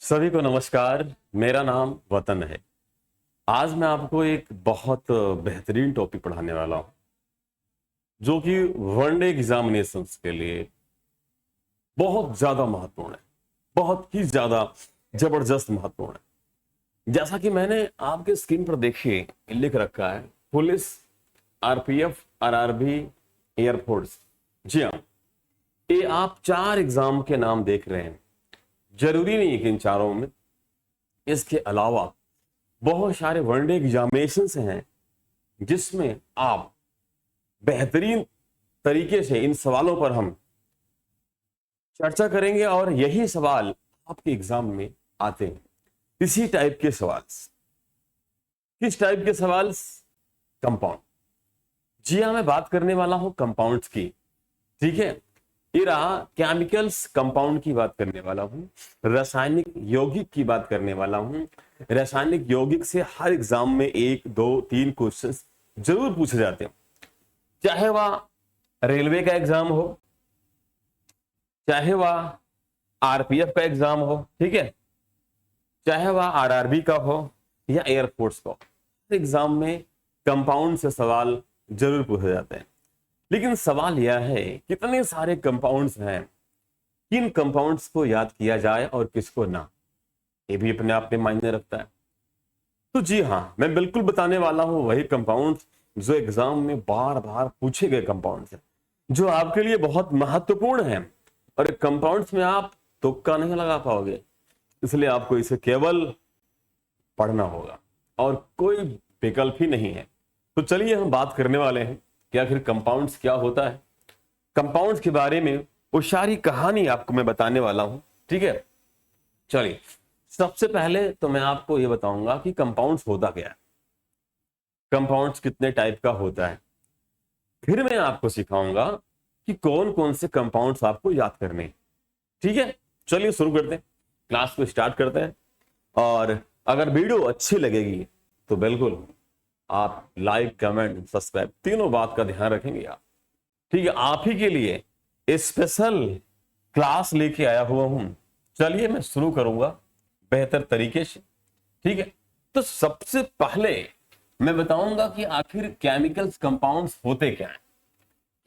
सभी को नमस्कार। मेरा नाम वतन है। आज मैं आपको एक बहुत बेहतरीन टॉपिक पढ़ाने वाला हूं जो कि वनडे एग्जामिनेशंस के लिए बहुत ज्यादा महत्वपूर्ण है, बहुत ही ज्यादा जबरदस्त महत्वपूर्ण है। जैसा कि मैंने आपके स्क्रीन पर देखिए लिख रखा है, पुलिस, आरपीएफ, आरआरबी, एयरफोर्स। जी हाँ, ये आप 4 एग्जाम के नाम देख रहे हैं। जरूरी नहीं है कि इन चारों में, इसके अलावा बहुत सारे वनडे एग्जामिनेशंस हैं जिसमें आप बेहतरीन तरीके से इन सवालों पर हम चर्चा करेंगे और यही सवाल आपके एग्जाम में आते हैं। इसी टाइप के सवाल। किस टाइप के सवाल? कंपाउंड। जी हाँ, मैं बात करने वाला हूं कंपाउंड्स की। ठीक है, ये रहा केमिकल्स, कंपाउंड की बात करने वाला हूं। रासायनिक यौगिक की बात करने वाला हूं। रासायनिक यौगिक से हर एग्जाम में 1, 2, 3 क्वेश्चन जरूर पूछे जाते हैं, चाहे वह रेलवे का एग्जाम हो, चाहे वह आरपीएफ का एग्जाम हो, ठीक है, चाहे वह आरआरबी का हो या एयरफोर्स का हो। एग्जाम में कंपाउंड से सवाल जरूर पूछे जाते हैं। लेकिन सवाल यह है कितने सारे कंपाउंड्स हैं, किन कंपाउंड्स को याद किया जाए और किसको ना, ये भी अपने आप में मायने रखता है। तो जी हाँ, मैं बिल्कुल बताने वाला हूं वही कंपाउंड्स जो एग्जाम में बार बार पूछे गए कंपाउंड्स हैं, जो आपके लिए बहुत महत्वपूर्ण हैं। और कंपाउंड्स में आप तुक्का नहीं लगा पाओगे, इसलिए आपको इसे केवल पढ़ना होगा और कोई विकल्प ही नहीं है। तो चलिए हम बात करने वाले हैं कि आखिर कंपाउंड्स क्या होता है। कंपाउंड्स के बारे में वो सारी कहानी आपको मैं बताने वाला हूं। ठीक है, चलिए सबसे पहले तो मैं आपको ये बताऊंगा कि कंपाउंड्स होता क्या है, कंपाउंड्स कितने टाइप का होता है। फिर मैं आपको सिखाऊंगा कि कौन कौन से कंपाउंड्स आपको याद करने हैं। ठीक है, चलिए शुरू करते हैं, क्लास को स्टार्ट करते हैं। और अगर वीडियो अच्छी लगेगी तो बिल्कुल आप लाइक, कमेंट, सब्सक्राइब तीनों बात का ध्यान रखेंगे आप। ठीक है, आप ही के लिए स्पेशल क्लास लेके आया हुआ हूं। चलिए मैं शुरू करूंगा बेहतर तरीके से। ठीक है, तो सबसे पहले मैं बताऊंगा कि आखिर केमिकल्स कंपाउंड्स होते क्या हैं,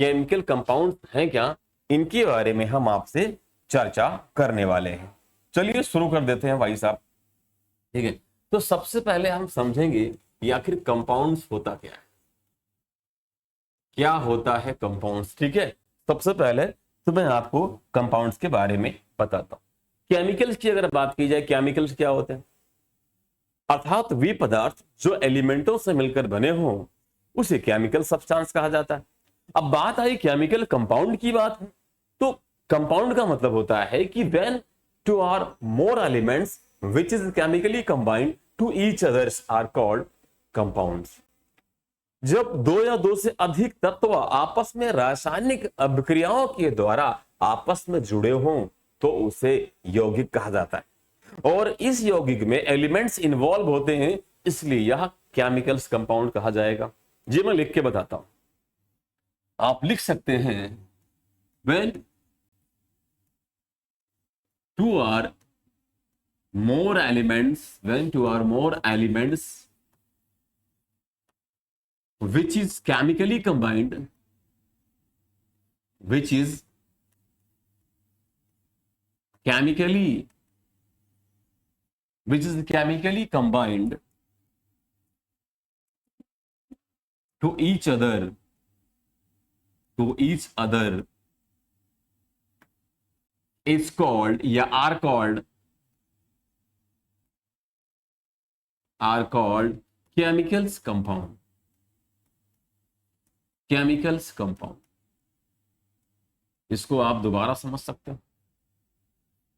केमिकल कंपाउंड्स हैं क्या, इनके बारे में हम आपसे चर्चा करने वाले हैं। चलिए शुरू कर देते हैं भाई साहब। ठीक है, तो सबसे पहले हम समझेंगे कि आखिर कंपाउंड्स होता क्या है, क्या होता है कंपाउंड्स। ठीक है, सबसे पहले तो मैं आपको कंपाउंड्स के बारे में बताता हूं। केमिकल्स की अगर बात की जाए, केमिकल्स क्या होते हैं? अर्थात वे पदार्थ जो एलिमेंटों से मिलकर बने हों उसे केमिकल सब्सटेंस कहा जाता है। अब बात आई केमिकल कंपाउंड की बात है, तो कंपाउंड का मतलब होता है कि when two or more elements which is chemically combined to each others are called compounds. जब 2 या 2 से अधिक तत्व आपस में रासायनिक अभिक्रियाओं के द्वारा आपस में जुड़े हों तो उसे यौगिक कहा जाता है। और इस यौगिक में एलिमेंट्स इन्वॉल्व होते हैं, इसलिए यह केमिकल्स कंपाउंड कहा जाएगा। जी मैं लिख के बताता हूं, आप लिख सकते हैं when two or more elements which is chemically combined to each other is called या are called chemicals compound। Chemicals compound, इसको आप दोबारा समझ सकते हो।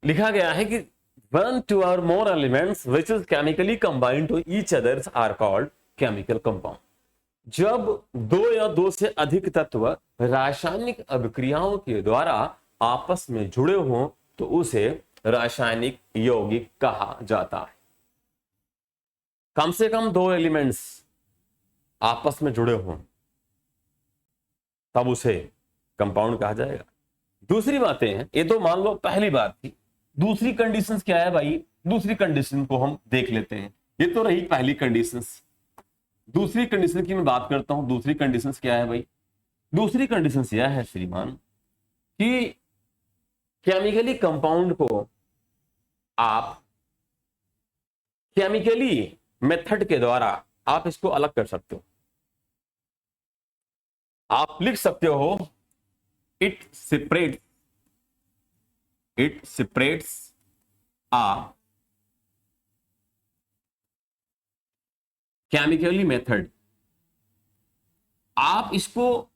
लिखा गया है कि one, 2 or more elements which is chemically combined to each others are called chemical compound। जब 2 या 2 से अधिक तत्व रासायनिक अभिक्रियाओं के द्वारा आपस में जुड़े हों तो उसे रासायनिक यौगिक कहा जाता है। कम से कम 2 एलिमेंट्स आपस में जुड़े हों तब उसे कंपाउंड कहा जाएगा। दूसरी बातें हैं, ये तो मान लो पहली बात थी। दूसरी कंडीशंस क्या है भाई? दूसरी कंडीशन को हम देख लेते हैं। ये तो रही पहली कंडीशन। दूसरी कंडीशन की मैं बात करता हूं। दूसरी कंडीशन क्या है भाई? दूसरी कंडीशन यह है श्रीमान कि केमिकली कंपाउंड को आप केमिकली मेथड के द्वारा आप इसको अलग कर सकते हो। आप लिख सकते हो it separates a chemically method. आप इसको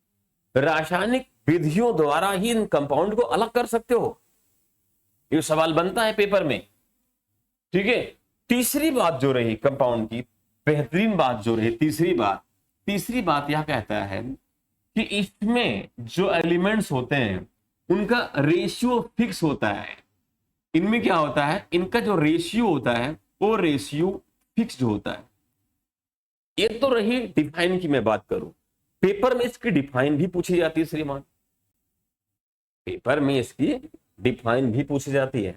रासायनिक विधियों द्वारा ही इन कंपाउंड को अलग कर सकते हो। ये सवाल बनता है पेपर में, ठीक है। तीसरी बात जो रही कंपाउंड की, बेहतरीन बात जो रही, तीसरी बात यह कहता है कि इसमें जो एलिमेंट्स होते हैं उनका रेशियो फिक्स होता है। इनमें क्या होता है, इनका जो रेशियो होता है वो रेशियो फिक्स्ड होता है। ये तो रही डिफाइन की मैं बात करूं। पेपर में इसकी डिफाइन भी पूछी जाती है श्रीमान, पेपर में इसकी डिफाइन भी पूछी जाती है।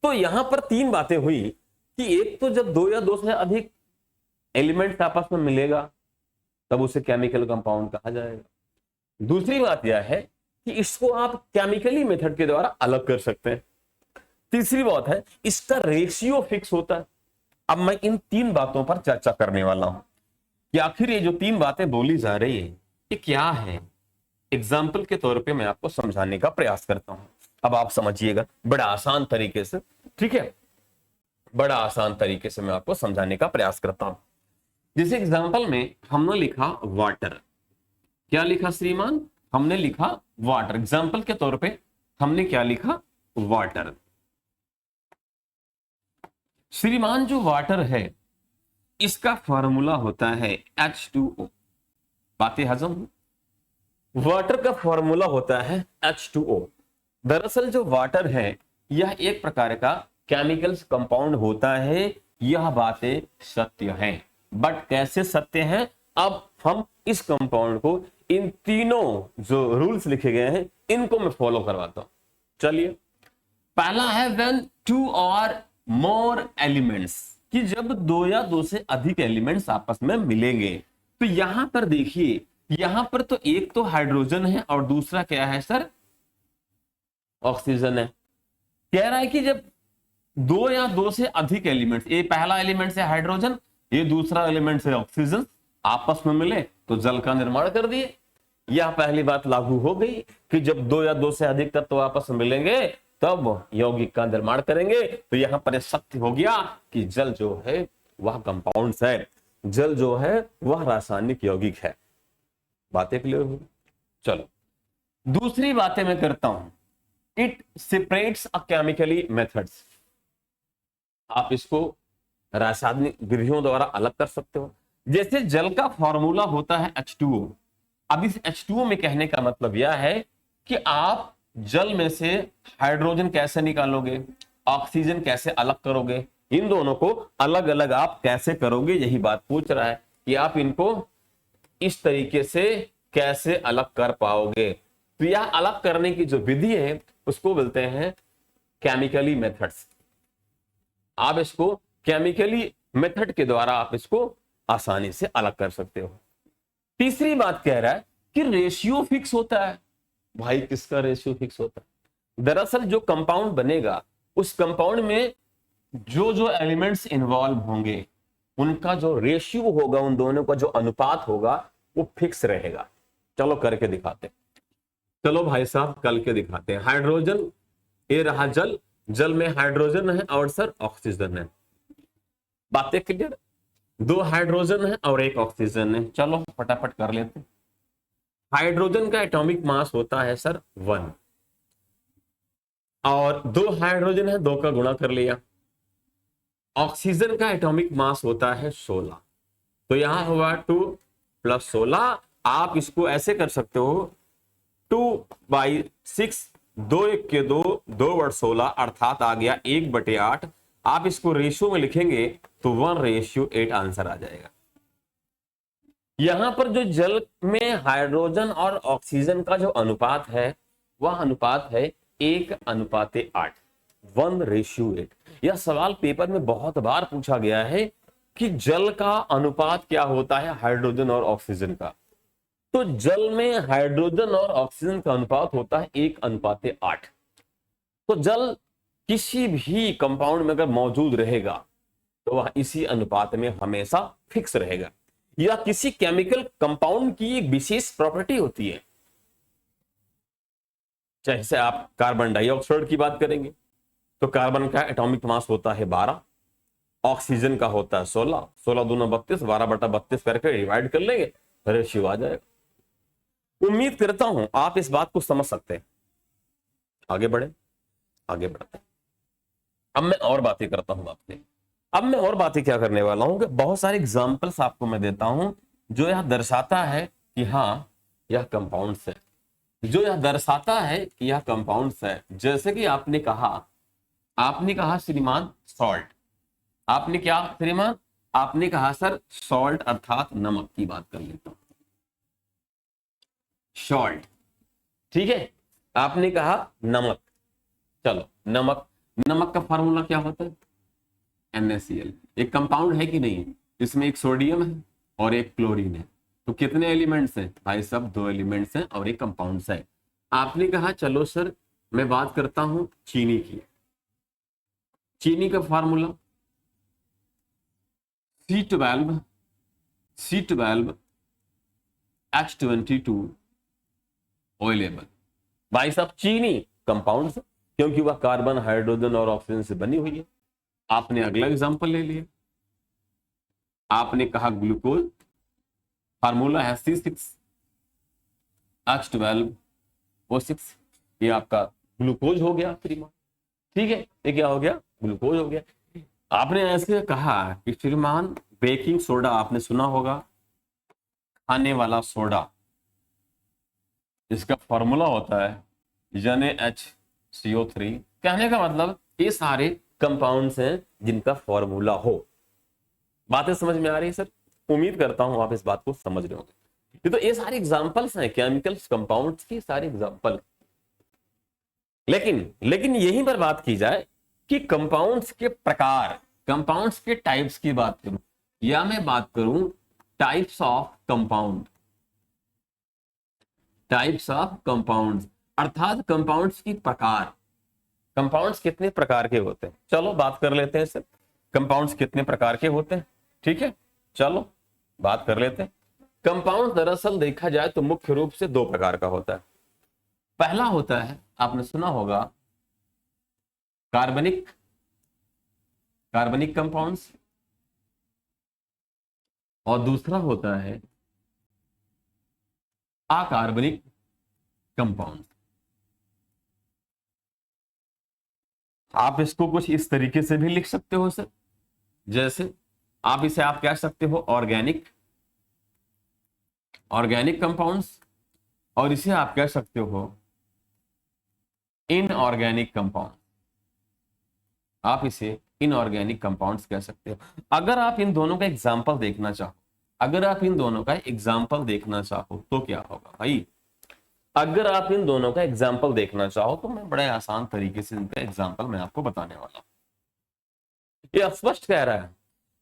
तो यहां पर तीन बातें हुई कि एक तो जब दो या दो से अधिक एलिमेंट आपस में मिलेगा तब उसे केमिकल कंपाउंड कहा जाएगा। दूसरी बात यह है कि इसको आप केमिकली मेथड के द्वारा अलग कर सकते हैं। तीसरी बात है इसका रेशियो फिक्स होता है। अब मैं इन तीन बातों पर चर्चा करने वाला हूं कि आखिर ये जो तीन बातें बोली जा रही है ये क्या है। एग्जाम्पल के तौर पे मैं आपको समझाने का प्रयास करता हूं। अब आप समझिएगा बड़ा आसान तरीके से, ठीक है, बड़ा आसान तरीके से मैं आपको समझाने का प्रयास करता हूं। जैसे एग्जाम्पल में हमने लिखा वाटर। क्या लिखा श्रीमान? हमने लिखा वाटर। एग्जाम्पल के तौर पे हमने क्या लिखा? वाटर। श्रीमान जो वाटर है इसका फॉर्मूला होता है H2O। बातें हजम? वाटर का फॉर्मूला होता है H2O। दरअसल जो वाटर है यह एक प्रकार का केमिकल्स कंपाउंड होता है। यह बातें सत्य हैं, बट कैसे सत्य हैं? अब हम इस कंपाउंड को इन तीनों जो रूल्स लिखे गए हैं इनको मैं फॉलो करवाता हूं। चलिए, पहला है व्हेन टू और मोर एलिमेंट्स, कि जब दो या दो से अधिक एलिमेंट्स आपस में मिलेंगे। तो यहां पर देखिए, यहां पर तो एक तो हाइड्रोजन है और दूसरा क्या है सर? ऑक्सीजन है। कह रहा है कि जब दो या दो से अधिक एलिमेंट्स, ये पहला एलिमेंट है हाइड्रोजन, ये दूसरा एलिमेंट है ऑक्सीजन, आपस में मिले तो जल का निर्माण कर दिए। यह पहली बात लागू हो गई कि जब दो या दो से अधिक तत्व आपस में मिलेंगे तब यौगिक का निर्माण करेंगे। तो यहां पर सत्य हो गया कि जल जो है वह कंपाउंड्स है, जल जो है वह रासायनिक यौगिक है। बातें क्लियर हुई? चलो दूसरी बातें मैं करता हूं। It separates a chemically methods. आप इसको रासायनिक विधियों द्वारा अलग कर सकते हो। जैसे जल का फॉर्मूला होता है H2O। अब इस H2O में कहने का मतलब यह है कि आप जल में से हाइड्रोजन कैसे निकालोगे, ऑक्सीजन कैसे अलग करोगे, इन दोनों को अलग अलग आप कैसे करोगे, यही बात पूछ रहा है कि आप इनको इस तरीके से कैसे अलग कर पाओगे। तो यह अलग करने की जो विधि है उसको बोलते हैं केमिकली मेथड्स। आप इसको केमिकली मेथड के द्वारा आप इसको आसानी से अलग कर सकते हो। तीसरी बात कह रहा है कि रेशियो फिक्स होता है। भाई किसका रेशियो फिक्स होता है? दरअसल जो कंपाउंड बनेगा उस कंपाउंड में जो जो एलिमेंट्स इन्वॉल्व होंगे उनका जो रेशियो होगा, उन दोनों का जो अनुपात होगा वो फिक्स रहेगा। चलो करके दिखाते हैं। चलो भाई साहब कल के दिखाते हैं। हाइड्रोजन, ये रहा जल, जल में हाइड्रोजन है और सर ऑक्सीजन है। बातें क्लियर? दो हाइड्रोजन है और एक ऑक्सीजन है। चलो फटाफट कर लेते हैं। हाइड्रोजन का एटॉमिक मास होता है सर 1 और दो हाइड्रोजन है, दो का गुणा कर लिया। ऑक्सीजन का एटॉमिक मास होता है 16। तो यहां हुआ 2 + 16। आप इसको ऐसे कर सकते हो 2/6, 2 1 के 2, 2 × 16 अर्थात आ गया 1/8। आप इसको रेशियो में लिखेंगे तो 1:8 आंसर आ जाएगा। यहां पर जो जल में हाइड्रोजन और ऑक्सीजन का जो अनुपात है वह अनुपात है 1:8, 1:8। यह सवाल पेपर में बहुत बार पूछा गया है कि जल का अनुपात क्या होता है हाइड्रोजन और ऑक्सीजन का। तो जल में हाइड्रोजन और ऑक्सीजन का अनुपात होता है 1:8। तो जल किसी भी कंपाउंड में अगर मौजूद रहेगा तो वह इसी अनुपात में हमेशा फिक्स रहेगा। या किसी केमिकल कंपाउंड की एक विशेष प्रॉपर्टी होती है, जैसे आप कार्बन डाइऑक्साइड की बात करेंगे तो कार्बन का एटॉमिक मास होता है 12, ऑक्सीजन का होता है 16, 16 दूना 32, 12/32 करके डिवाइड कर लेंगे, रेशियो आ जाएगा। उम्मीद करता हूं आप इस बात को समझ सकते हैं। आगे बढ़ते हैं। अब मैं और बातें करता हूं आपसे। अब मैं और बातें क्या करने वाला हूं कि बहुत सारे एग्जांपल्स आपको मैं देता हूं जो यह दर्शाता है कि हाँ यह कंपाउंड्स है, जो यह दर्शाता है कि यह कंपाउंड्स है। जैसे कि आपने कहा श्रीमान सॉल्ट। आपने क्या श्रीमान? आपने कहा सर सॉल्ट अर्थात नमक की बात कर लेता हूं, सॉल्ट, ठीक है। आपने कहा नमक, चलो नमक का फार्मूला क्या होता है? NaCl। एक कंपाउंड है कि नहीं? इसमें एक सोडियम है और एक क्लोरीन है। तो कितने एलिमेंट्स हैं भाई? सब 2 एलिमेंट्स हैं और एक कंपाउंड्स है। आपने कहा चलो सर मैं बात करता हूं चीनी की। चीनी का फार्मूला C12 H22 ऑयलेबल। भाई साहब चीनी कंपाउंड है क्योंकि वह कार्बन, हाइड्रोजन और ऑक्सीजन से बनी हुई है। आपने अगला एग्जांपल ले लिया, आपने कहा ग्लूकोज, फार्मूला है C6H12O6। ये आपका ग्लूकोज हो गया श्रीमान, ठीक है। ये क्या हो गया? ग्लूकोज हो गया। आपने ऐसे कहा कि श्रीमान बेकिंग सोडा, आपने सुना होगा खाने वाला सोडा, इसका फॉर्मूला होता है NaHCO3। कहने का मतलब ये सारे कंपाउंड्स हैं जिनका फॉर्मूला हो। बातें समझ में आ रही है सर? उम्मीद करता हूं आप इस बात को समझ रहे होंगे। तो ये सारे एग्जांपल्स हैं केमिकल्स कंपाउंड्स की, सारे एग्जांपल। लेकिन यहीं पर बात की जाए कि कंपाउंड्स के प्रकार, कंपाउंड्स के टाइप्स की बात करूं या मैं बात करूं types of compound, types of compounds अर्थात कंपाउंड्स की प्रकार। कंपाउंड्स कितने प्रकार के होते हैं? चलो बात कर लेते हैं सर, कंपाउंड्स कितने प्रकार के होते हैं, ठीक है। चलो बात कर लेते हैं। कंपाउंड दरअसल देखा जाए तो मुख्य रूप से 2 प्रकार का होता है। पहला होता है, आपने सुना होगा कार्बनिक कंपाउंड्स, और दूसरा होता है अकार्बनिक कंपाउंड। आप इसको कुछ इस तरीके से भी लिख सकते हो सर, जैसे आप इसे आप कह सकते हो ऑर्गेनिक कंपाउंड्स, और इसे आप कह सकते हो इनऑर्गेनिक कंपाउंड। आप इसे इनऑर्गेनिक कंपाउंड्स कह सकते हो। अगर आप इन दोनों का एग्जाम्पल देखना चाहो, तो क्या होगा भाई? अगर आप इन दोनों का एग्जाम्पल देखना चाहो तो मैं बड़े आसान तरीके से इनका एग्जाम्पल मैं आपको बताने वाला हूं। ये स्पष्ट कह रहा है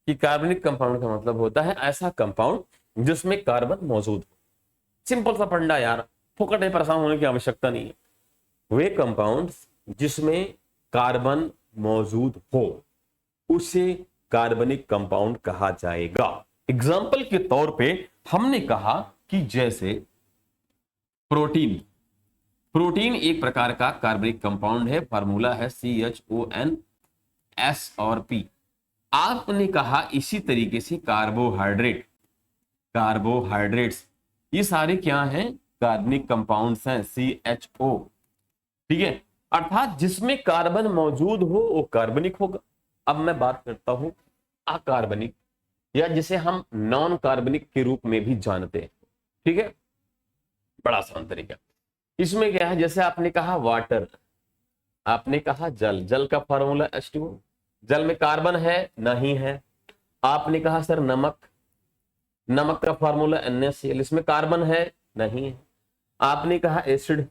कि कार्बनिक कंपाउंड का मतलब होता है ऐसा कंपाउंड जिसमें कार्बन मौजूद हो। सिंपल सा फंडा यार, फुकट में परेशान होने की आवश्यकता नहीं है। वे कंपाउंड्स जिसमें कार्बन मौजूद हो उसे कार्बनिक कंपाउंड कहा जाएगा। एग्जाम्पल के तौर पे हमने कहा कि जैसे प्रोटीन एक प्रकार का कार्बनिक कंपाउंड है, फार्मूला है CHONS और P। आपने कहा इसी तरीके से कार्बोहाइड्रेट्स ये सारे क्या हैं? कार्बनिक कंपाउंड्स हैं, CHO, ठीक है। अर्थात जिसमें कार्बन मौजूद हो वो कार्बनिक होगा। अब मैं बात करता हूं अकार्बनिक, या जिसे हम नॉन कार्बनिक के रूप में भी जानते हैं, ठीक है। बड़ा आसान तरीका। इसमें क्या है? जैसे आपने कहा वाटर, आपने कहा जल का फॉर्मूला H2O। जल में कार्बन है? नहीं है। आपने कहा सर नमक का फॉर्मूला NaCl, इसमें कार्बन है? नहीं है। आपने कहा एसिड,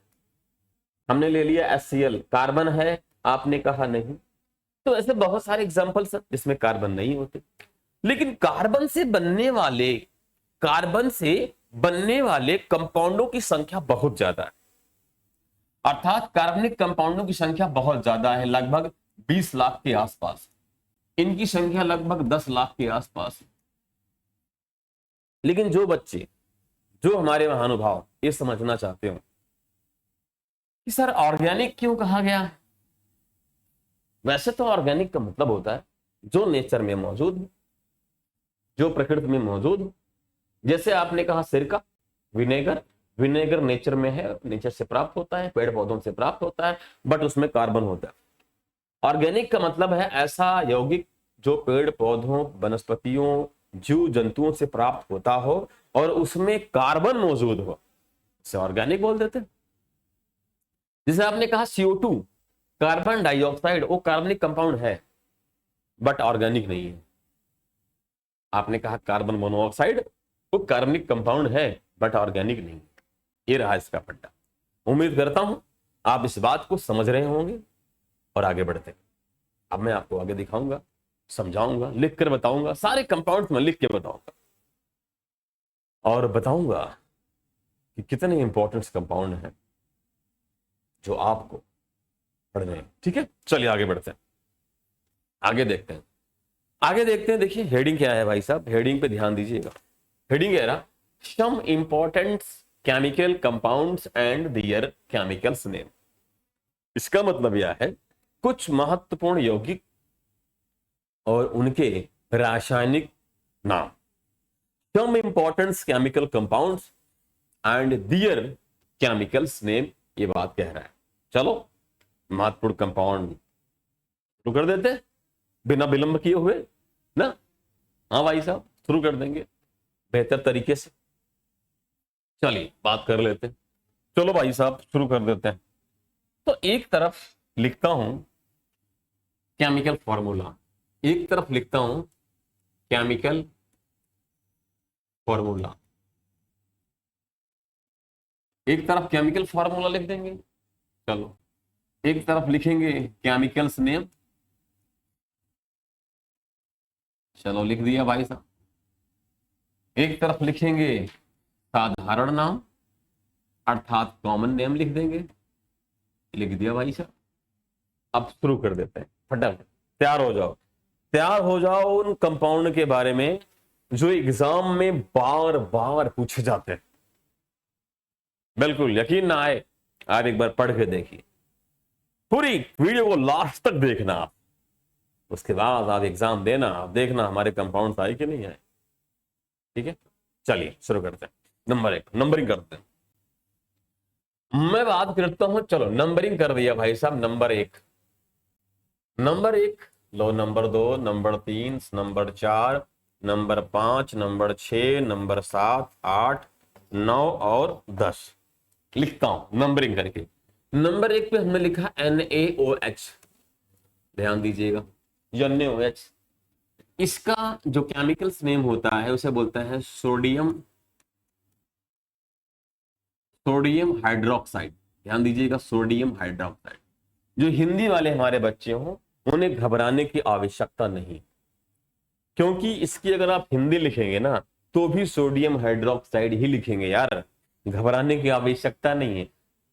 हमने ले लिया HCl, कार्बन है? आपने कहा नहीं। तो ऐसे बहुत सारे एग्जाम्पल्स हैं जिसमें कार्बन नहीं होते, लेकिन कार्बन से बनने वाले कंपाउंडों की संख्या बहुत ज्यादा है। अर्थात कार्बनिक कंपाउंडों की संख्या बहुत ज्यादा है, लगभग 20 लाख के आसपास। इनकी संख्या लगभग 10 लाख के आसपास। लेकिन जो हमारे महानुभाव ये समझना चाहते हो कि सर ऑर्गेनिक क्यों कहा गया, वैसे तो ऑर्गेनिक का मतलब होता है जो नेचर में मौजूद है, जो प्रकृति में मौजूद है। जैसे आपने कहा सिरका, विनेगर नेचर में है, नेचर से प्राप्त होता है, पेड़ पौधों से प्राप्त होता है, बट उसमें कार्बन होता है। ऑर्गेनिक का मतलब है ऐसा यौगिक जो पेड़ पौधों, वनस्पतियों, जीव जंतुओं से प्राप्त होता हो और उसमें कार्बन मौजूद हो, इसे ऑर्गेनिक बोल देते हैं। जैसे आपने कहा CO2, कार्बन डाइऑक्साइड, वो कार्बनिक कंपाउंड है बट ऑर्गेनिक नहीं है। आपने कहा कार्बन मोनोऑक्साइड, वो कार्बनिक कंपाउंड है बट ऑर्गेनिक नहीं। ये रहा इसका पट्टा। उम्मीद करता हूं आप इस बात को समझ रहे होंगे और आगे बढ़ते हैं। अब मैं आपको आगे दिखाऊंगा, समझाऊंगा, लिख कर बताऊंगा, सारे कंपाउंड्स में लिख के बताऊंगा और बताऊंगा कि कितने इंपॉर्टेंट कंपाउंड हैं जो आपको पढ़ने हैं। ठीक है, चलिए आगे बढ़ते हैं, आगे देखते हैं। देखिए हेडिंग क्या है भाई साहब, हेडिंग पे ध्यान दीजिएगा। हेडिंग कह रहा some important chemical compounds and their chemicals name. इसका मतलब यह है कुछ महत्वपूर्ण यौगिक और उनके रासायनिक नाम। Some important chemical compounds and their chemicals name, ये बात कह रहा है। चलो महत्वपूर्ण कंपाउंड शुरू कर देते हैं बिना विलंब किए हुए ना। हाँ भाई साहब, शुरू कर देंगे बेहतर तरीके से। चलिए बात कर लेते हैं। चलो भाई साहब शुरू कर देते हैं। तो एक तरफ लिखता हूं केमिकल फॉर्मूला, एक तरफ लिखता हूं केमिकल फॉर्मूला, एक तरफ केमिकल फॉर्मूला लिख देंगे। चलो एक तरफ लिखेंगे केमिकल्स नेम। चलो लिख दिया भाई साहब। एक तरफ लिखेंगे साधारण नाम अर्थात कॉमन नेम लिख देंगे, लिख दिया भाई साहब। अब शुरू कर देते हैं फटाफट। तैयार हो जाओ उन कंपाउंड के बारे में जो एग्जाम में बार बार पूछे जाते हैं। बिल्कुल यकीन ना आए, आप एक बार पढ़ के देखिए, पूरी वीडियो को लास्ट तक देखना आप, उसके बाद आप एग्जाम देना, आप देखना हमारे कंपाउंड आए कि नहीं आए। ठीक है, चलिए शुरू करते हैं। नंबर 1 नंबरिंग करते हैं। मैं बात करता हूं, चलो नंबरिंग कर दिया भाई साहब। नंबर 1 लो, number 2, number 3, number 4, number 5, number 6, number 7, 8, 9 और 10 लिखता हूं नंबरिंग करके। नंबर 1 पे हमने लिखा NaOH, ध्यान दीजिएगा NaOH। इसका जो केमिकल्स नेम होता है उसे बोलते हैं सोडियम हाइड्रोक्साइड। ध्यान दीजिएगा सोडियम हाइड्रोक्साइड। जो हिंदी वाले हमारे बच्चे हों उन्हें घबराने की आवश्यकता नहीं, क्योंकि इसकी अगर आप हिंदी लिखेंगे ना तो भी सोडियम हाइड्रोक्साइड ही लिखेंगे यार, घबराने की आवश्यकता नहीं है,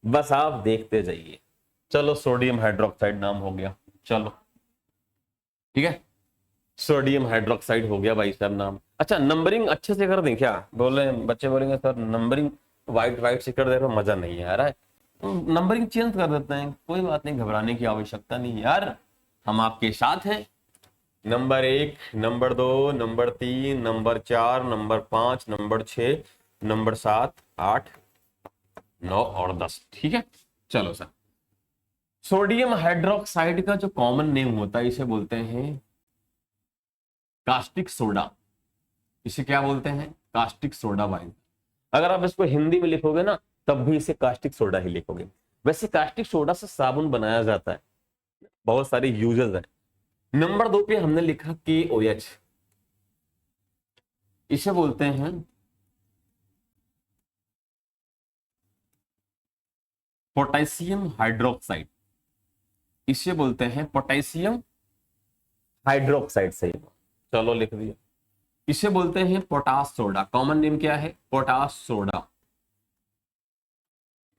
बस आप देखते जाइए। चलो सोडियम हाइड्रोक्साइड नाम हो गया। चलो ठीक है, सोडियम हाइड्रोक्साइड हो गया भाई साहब नाम। अच्छा नंबरिंग अच्छे से कर दें क्या, बोले बच्चे बोलेंगे सर नंबरिंग वाइट से कर दे रहे हो, मजा नहीं आ रहा है, तो नंबरिंग चेंज कर देते हैं, कोई बात नहीं, घबराने की आवश्यकता नहीं यार, हम आपके साथ हैं। Number 1, number 2, number 3, number 4, number 5, number 6, number 7, 8, 9 और 10। ठीक है, चलो सर। सोडियम हाइड्रोक्साइड का जो कॉमन नेम होता है इसे बोलते हैं कास्टिक सोडा। इसे क्या बोलते हैं, कास्टिक सोडा भाई। अगर आप इसको हिंदी में लिखोगे ना तब भी इसे कास्टिक सोडा ही लिखोगे। वैसे कास्टिक सोडा से साबुन बनाया जाता है, बहुत सारे यूजेस है। नंबर 2 पे हमने लिखा KOH, इसे बोलते हैं पोटेशियम हाइड्रोक्साइड, इसे बोलते हैं पोटेशियम हाइड्रोक्साइड सही। चलो लिख दिया। इसे बोलते हैं पोटाश सोडा। कॉमन नेम क्या है? Potash soda.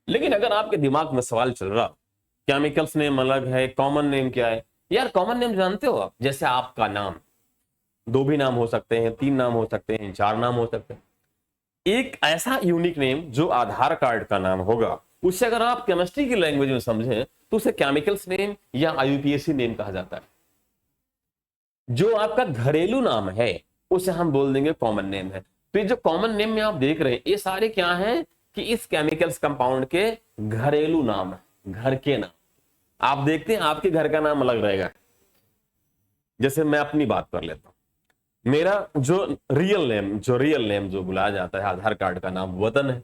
लेकिन अगर आपके दिमाग में सवाल चल रहा, केमिकल्स नेम अलग है, कॉमन नेम क्या है? यार कॉमन नेम जानते हो आप, जैसे आपका नाम, दो भी नाम हो सकते हैं, तीन नाम हो सकते हैं, चार नाम हो सकते हैं। एक ऐसा यूनिक नेम जो आधार कार्ड का नाम होगा, उससे अगर आप केमिस्ट्री की लैंग्वेज में समझें तो उसे केमिकल्स नेम या आईयूपीएसी नेम कहा जाता है। जो आपका घरेलू नाम है उसे हम बोल देंगे कॉमन नेम है। तो ये जो कॉमन नेम में आप देख रहे हैं, ये सारे क्या हैं कि इस केमिकल्स कंपाउंड के घरेलू नाम है, घर के नाम। आप देखते हैं आपके घर का नाम अलग रहेगा। जैसे मैं अपनी बात कर लेता हूं, मेरा जो रियल नेम जो बुलाया जाता है आधार कार्ड का नाम वतन है।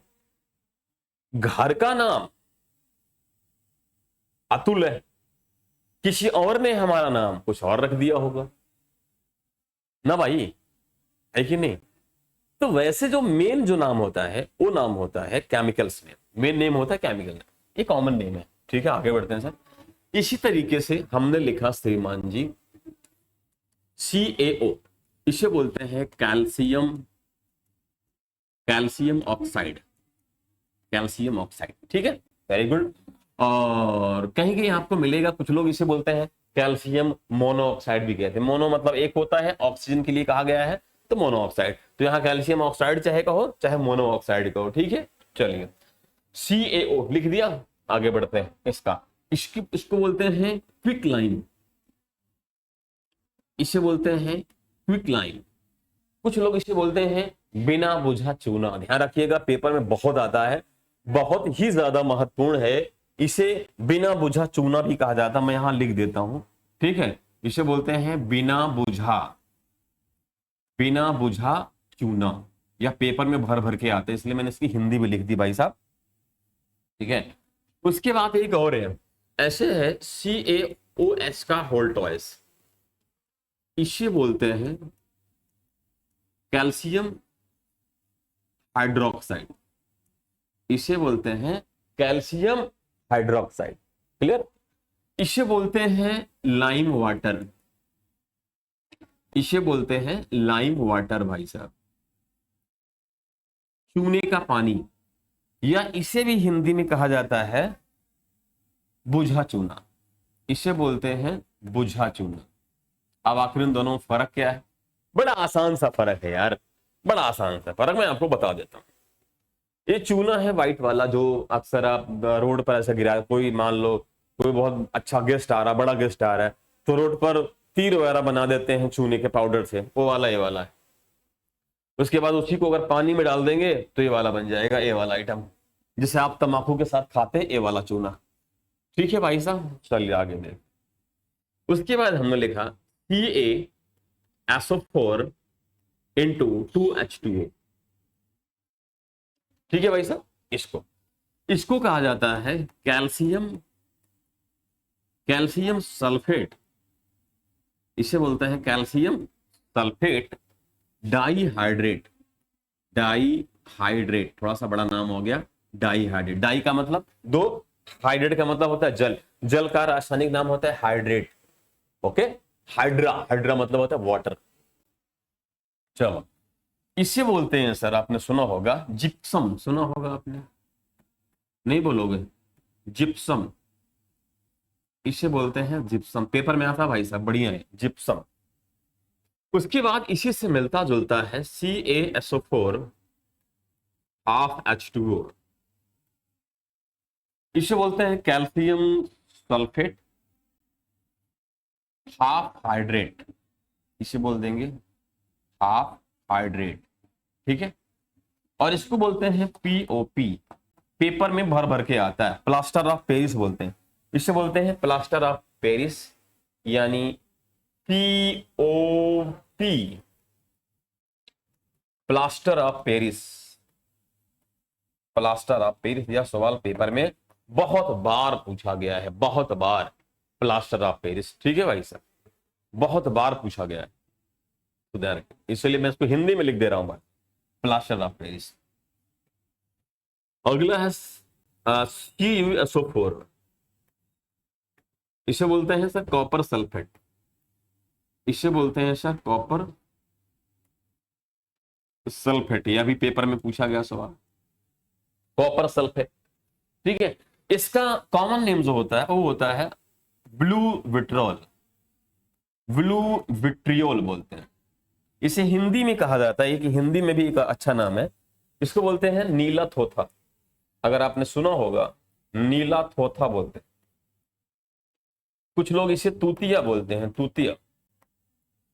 घर का नाम अतुल है, किसी और ने हमारा नाम कुछ और रख दिया होगा ना भाई, है कि नहीं? तो वैसे जो मेन जो नाम होता है वो नाम होता है केमिकल्स नेम। मेन नेम होता है केमिकल नेम, ये कॉमन नेम है। ठीक है, आगे बढ़ते हैं सर। इसी तरीके से हमने लिखा श्रीमान जी CaO, इसे बोलते हैं कैल्शियम ऑक्साइड। कैल्शियम ऑक्साइड, ठीक है, वेरी गुड। और कहीं कहीं आपको मिलेगा, कुछ लोग इसे बोलते हैं कैल्शियम मोनोऑक्साइड भी कहते हैं। मोनो मतलब एक होता है, ऑक्सीजन के लिए कहा गया है, तो मोनोऑक्साइड। तो यहाँ कैल्शियम ऑक्साइड चाहे कहो चाहे मोनोऑक्साइड कहो, ठीक है। चलिए CaO लिख दिया, आगे बढ़ते हैं। इसको बोलते हैं क्विक लाइम। इसे बोलते हैं क्विक लाइम। कुछ लोग इसे बोलते हैं बिना बुझा चूना। ध्यान रखिएगा, पेपर में बहुत आता है, बहुत ही ज्यादा महत्वपूर्ण है। इसे बिना बुझा चूना भी कहा जाता है, मैं यहां लिख देता हूं, ठीक है। इसे बोलते हैं बिना बुझा चूना, या पेपर में भर भर के आते हैं, इसलिए मैंने इसकी हिंदी भी लिख दी भाई साहब, ठीक है। उसके बाद एक और है, ऐसे है CaOH का होल टॉइस। इसे बोलते हैं कैल्शियम हाइड्रोक्साइड। इसे बोलते हैं कैल्शियम हाइड्रोक्साइड, क्लियर। इसे बोलते हैं लाइम वाटर। इसे बोलते हैं लाइम वाटर भाई साहब, चूने का पानी, या इसे भी हिंदी में कहा जाता है बुझा चूना। इसे बोलते हैं बुझा चूना। अब आखिर इन दोनों में फर्क क्या है? बड़ा आसान सा फर्क है यार, बड़ा आसान सा फर्क मैं आपको बता देता हूं। ये चूना है व्हाइट वाला, जो अक्सर आप रोड पर ऐसा गिरा, कोई मान लो कोई बहुत अच्छा गेस्ट आ रहा, बड़ा गेस्ट आ रहा है, तो रोड पर तीर वगैरह बना देते हैं चूने के पाउडर से, वो वाला ये वाला है। उसके बाद उसी को अगर पानी में डाल देंगे तो ये वाला बन जाएगा, ये वाला आइटम, जिसे आप तंबाकू के साथ खाते हैं, ये वाला चूना। ठीक है भाई साहब, चलिए आगे देख। उसके बाद हमने लिखा CaSO4 इंटू 2H2O। ठीक है भाई साहब, इसको कहा जाता है कैल्शियम सल्फेट। इसे बोलते हैं कैल्शियम सल्फेट डाईहाइड्रेट। थोड़ा सा बड़ा नाम हो गया, डाईहाइड्रेट। डाई का मतलब दो, हाइड्रेट का मतलब होता है जल, जल का रासायनिक नाम होता है हाइड्रेट, ओके। हाइड्रा मतलब होता है वाटर। चलो, इसे बोलते हैं सर, आपने सुना होगा जिप्सम, सुना होगा आपने, नहीं बोलोगे? जिप्सम, इसे बोलते हैं जिप्सम। पेपर में आता भाई साहब, बढ़िया है, जिप्सम। उसके बाद इसी से मिलता जुलता है CaSO4 हाफ H2O। इसे बोलते हैं कैल्शियम सल्फेट हाफ हाइड्रेट। इसे बोल देंगे हाफ हाइड्रेट, ठीक है। और इसको बोलते हैं POP। पेपर में भर भर के आता है, प्लास्टर ऑफ पेरिस बोलते हैं। इसे बोलते हैं प्लास्टर ऑफ पेरिस, यानी POP, plaster of Paris. Plaster of Paris यह सवाल पेपर में बहुत बार पूछा गया है, बहुत बार, प्लास्टर ऑफ पेरिस, ठीक है भाई साहब, बहुत बार पूछा गया है, इसलिए मैं इसको हिंदी में लिख दे रहा हूं भाई, प्लास्टर ऑफ पेरिस। अगला है CuSO4। इसे बोलते हैं सर कॉपर सल्फेट। इसे बोलते हैं सर कॉपर सल्फेट। यह भी पेपर में पूछा गया सवाल, कॉपर सल्फेट। ठीक है, इसका कॉमन नेम जो होता है वो होता है ब्लू विट्रॉल, ब्लू विट्रियोल बोलते हैं इसे। हिंदी में कहा जाता है कि हिंदी में भी एक अच्छा नाम है, इसको बोलते हैं नीला थोथा। अगर आपने सुना होगा नीला थोथा बोलते हैं। कुछ लोग इसे तूतिया बोलते हैं, तूतिया।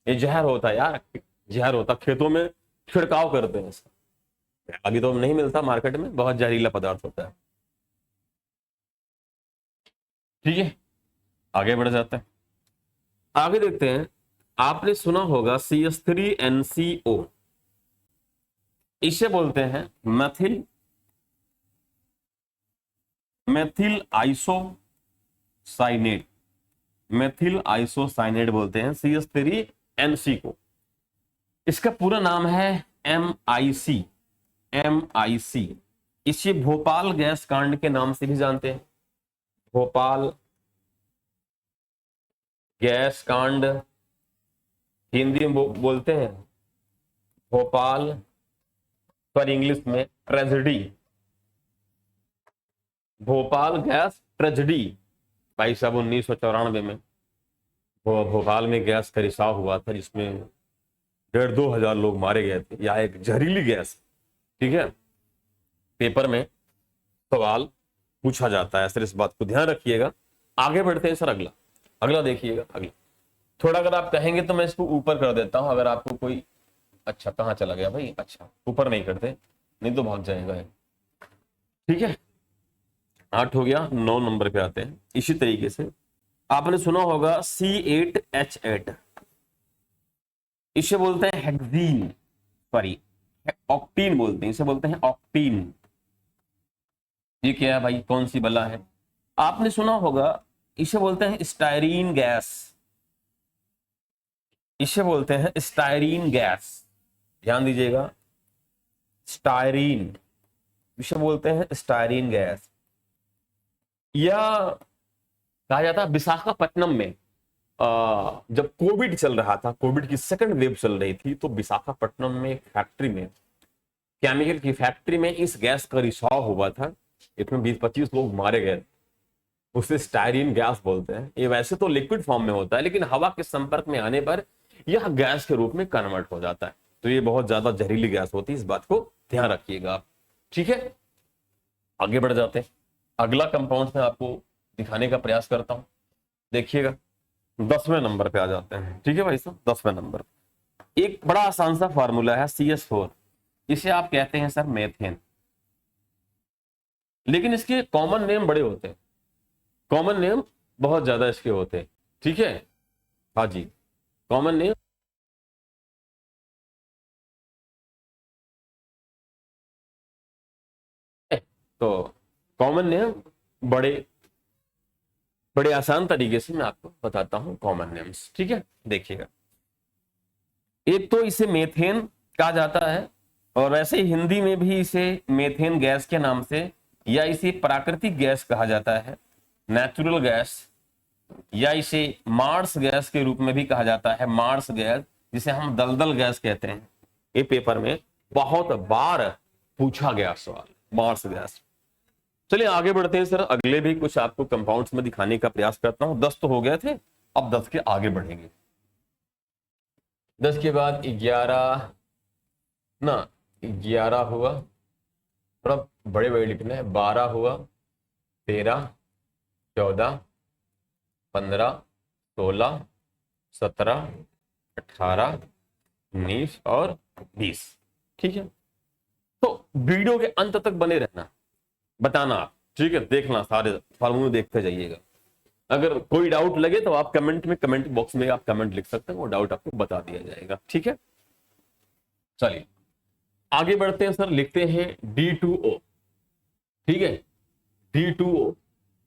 ये जहर होता है यार, जहर होता, खेतों में छिड़काव करते हैं इसका। अभी तो नहीं मिलता मार्केट में, बहुत जहरीला पदार्थ होता है। ठीक है, आगे बढ़ जाते हैं, आगे देखते हैं। आपने सुना होगा CH3NCO, इसे बोलते हैं methyl, methyl isocyanate, methyl isocyanate बोलते हैं CH3NC को। इसका पूरा नाम है MIC, MIC। इसे भोपाल गैस कांड के नाम से भी जानते हैं, भोपाल गैस कांड, हिंदी में बोलते हैं भोपाल, पर इंग्लिश में ट्रेजेडी, भोपाल गैस ट्रेजेडी। भाई साहब 1994 में भोपाल में गैस का रिसाव हुआ था, जिसमें 1,500-2 हजार लोग मारे गए थे। यह एक जहरीली गैस। ठीक है, पेपर में सवाल पूछा जाता है सर, इस बात को ध्यान रखिएगा। आगे बढ़ते हैं सर, अगला अगला देखिएगा। अगला थोड़ा अगर आप कहेंगे तो मैं इसको ऊपर कर देता हूं, अगर आपको कोई। अच्छा, कहाँ चला गया भाई? अच्छा, ऊपर नहीं करते, नहीं तो भाग जाएगा। ठीक है, 8 हो गया, 9 नंबर पे आते हैं। इसी तरीके से आपने सुना होगा C8H8, इसे बोलते हैं हेक्सीन, सॉरी ऑक्टीन बोलते हैं, इसे बोलते हैं ऑक्टीन। ये क्या है भाई, कौन सी बला है? आपने सुना होगा, इसे बोलते हैं स्टायरीन गैस, इसे बोलते हैं स्टायरीन गैस। ध्यान दीजिएगा, स्टायरीन, इसे बोलते हैं स्टायरीन गैस। या कहा जाता है विशाखापट्टनम में जब कोविड चल रहा था, कोविड की सेकंड वेव चल रही थी, तो विशाखापट्टनम में एक फैक्ट्री में, केमिकल की फैक्ट्री में इस गैस का रिसाव हुआ था। इसमें 20-25 लोग मारे गए। उसे स्टायरीन गैस बोलते हैं। ये वैसे तो लिक्विड फॉर्म में होता है, लेकिन हवा के संपर्क में आने पर यह गैस के रूप में कन्वर्ट हो जाता है। तो ये बहुत ज्यादा जहरीली गैस होती है, इस बात को ध्यान रखिएगा आप। ठीक है, आगे बढ़ जाते हैं। अगला कंपाउंड मैं आपको दिखाने का प्रयास करता हूं, देखिएगा 10वें नंबर पे आ जाते हैं। ठीक है भाई साहब, 10वें नंबर एक बड़ा आसान सा फार्मूला है CH4, इसे आप कहते हैं सर मेथेन। लेकिन इसके कॉमन नेम बड़े होते हैं, कॉमन नेम बहुत ज्यादा इसके होते हैं। ठीक है, हाँ जी, कॉमन नेम तो कॉमन नेम बड़े बड़े आसान तरीके से मैं आपको बताता हूं कॉमन नेम्स। ठीक है, देखिएगा, एक तो इसे मेथेन कहा जाता है, और वैसे हिंदी में भी इसे मेथेन गैस के नाम से, या इसे प्राकृतिक गैस कहा जाता है, नेचुरल गैस, या इसे मार्स गैस के रूप में भी कहा जाता है, मार्स गैस, जिसे हम दलदल गैस कहते हैं। ये पेपर में बहुत बार पूछा गया सवाल, मार्स गैस। चलिए आगे बढ़ते हैं सर, अगले भी कुछ आपको कंपाउंड्स में दिखाने का प्रयास करता हूं। 10 तो हो गए थे, अब 10 के आगे बढ़ेंगे। 10 के बाद 11 ना, 11 हुआ, थोड़ा बड़े बड़े लिखना है, 12 हुआ, 13, 14, 15, 16, 17, 18, 19 और 20। ठीक है, तो वीडियो के अंत तक बने रहना, बताना आप। ठीक है, देखना, सारे फार्मूले देखते जाइएगा। अगर कोई डाउट लगे तो आप कमेंट में, कमेंट बॉक्स में आप कमेंट लिख सकते हैं, वो डाउट आपको बता दिया जाएगा। ठीक है, चलिए आगे बढ़ते हैं सर, लिखते हैं D2O। ठीक है, D2O,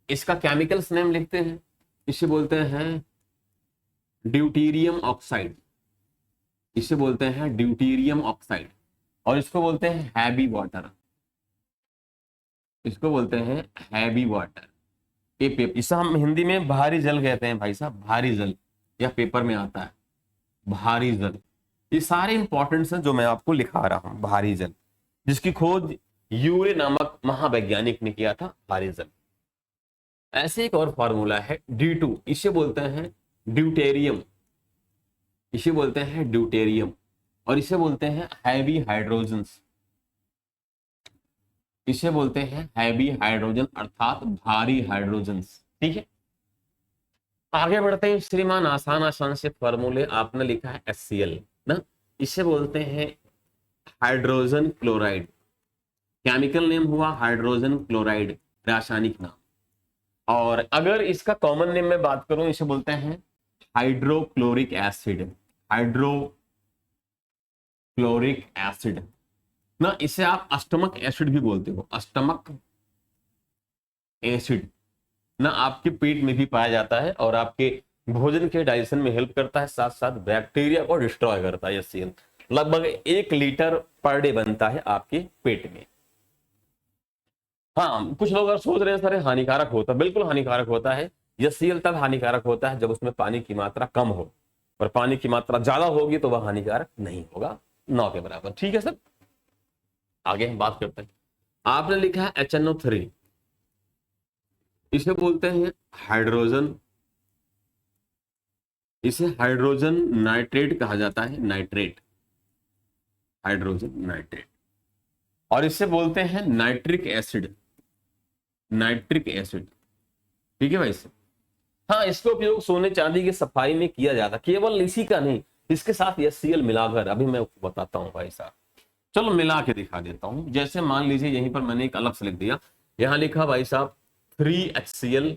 इसका केमिकल्स नेम लिखते हैं, इसे बोलते हैं ड्यूटीरियम ऑक्साइड, इसे बोलते हैं ड्यूटीरियम ऑक्साइड, और इसको बोलते हैं हैवी वाटर, इसको बोलते हैं हैवी वाटर। इसे हम हिंदी में भारी जल कहते हैं भाई साहब, भारी जल, यह पेपर में आता है। भारी जल, ये सारे इंपॉर्टेंट्स हैं जो मैं आपको लिखा रहा हूं। भारी जल, जिसकी खोज यूरे नामक महावैज्ञानिक ने किया था, भारी जल। ऐसे एक और फॉर्मूला है D2, इसे बोलते हैं ड्यूटेरियम, इसे बोलते हैं ड्यूटेरियम, और इसे बोलते हैं हैवी हाइड्रोजन्स, इसे बोलते हैं हैवी हाइड्रोजन अर्थात भारी हाइड्रोजन्स। ठीक है, आगे बढ़ते हैं श्रीमान। आसान आसान से फॉर्मूले आपने लिखा है HCl ना, इसे बोलते हैं हाइड्रोजन क्लोराइड, केमिकल नेम हुआ हाइड्रोजन क्लोराइड, रासायनिक नाम। और अगर इसका कॉमन नेम में बात करूं, इसे बोलते हैं हाइड्रोक्लोरिक एसिड, हाइड्रोक्लोरिक एसिड ना, इसे आप अष्टमक एसिड भी बोलते हो, अष्टमक एसिड ना, आपके पेट में भी पाया जाता है और आपके भोजन के डाइजेशन में हेल्प करता है, साथ साथ बैक्टीरिया को डिस्ट्रॉय करता है। HCl लगभग 1 लीटर पर डे बनता है आपके पेट में। हाँ, कुछ लोग अगर सोच रहे हैं सर हानिकारक होता है, बिल्कुल हानिकारक होता है। HCl तब हानिकारक होता है जब उसमें पानी की मात्रा कम हो, और पानी की मात्रा ज्यादा होगी तो वह हानिकारक नहीं होगा, 9 के बराबर। ठीक है सर, आगे हम बात करते हैं। आपने लिखा है HNO3, इसे बोलते हैं हाइड्रोजन, इसे हाइड्रोजन नाइट्रेट कहा जाता है, नाइट्रेट, हाइड्रोजन नाइट्रेट। और इसे बोलते हैं नाइट्रिक एसिड, नाइट्रिक एसिड। ठीक है भाई साहब। हाँ, इसका उपयोग सोने चांदी की सफाई में किया जाता, केवल इसी का नहीं, इसके साथ HCl मिलाकर, अभी मैं आपको बताता हूँ भाई साहब। चलो मिला के दिखा देता हूं। जैसे मान लीजिए यहीं पर मैंने एक अलग से लिख दिया, यहां लिखा भाई साहब 3HCl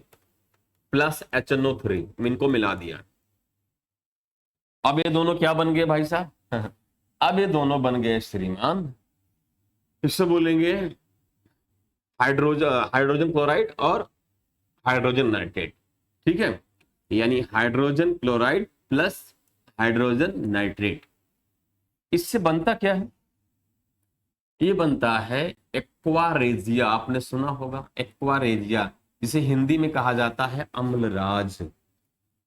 प्लस HNO3, इनको मिला दिया। अब ये दोनों क्या बन गए भाई साहब? अब ये दोनों बन गए श्रीमान, इससे बोलेंगे हाइड्रोजन क्लोराइड और हाइड्रोजन नाइट्रेट। ठीक है, यानी hydrogen chloride plus hydrogen nitrate. इससे बनता क्या है? ये बनता है एक्वारेजिया, आपने सुना होगा एक्वारेजिया, जिसे हिंदी में कहा जाता है अम्लराज।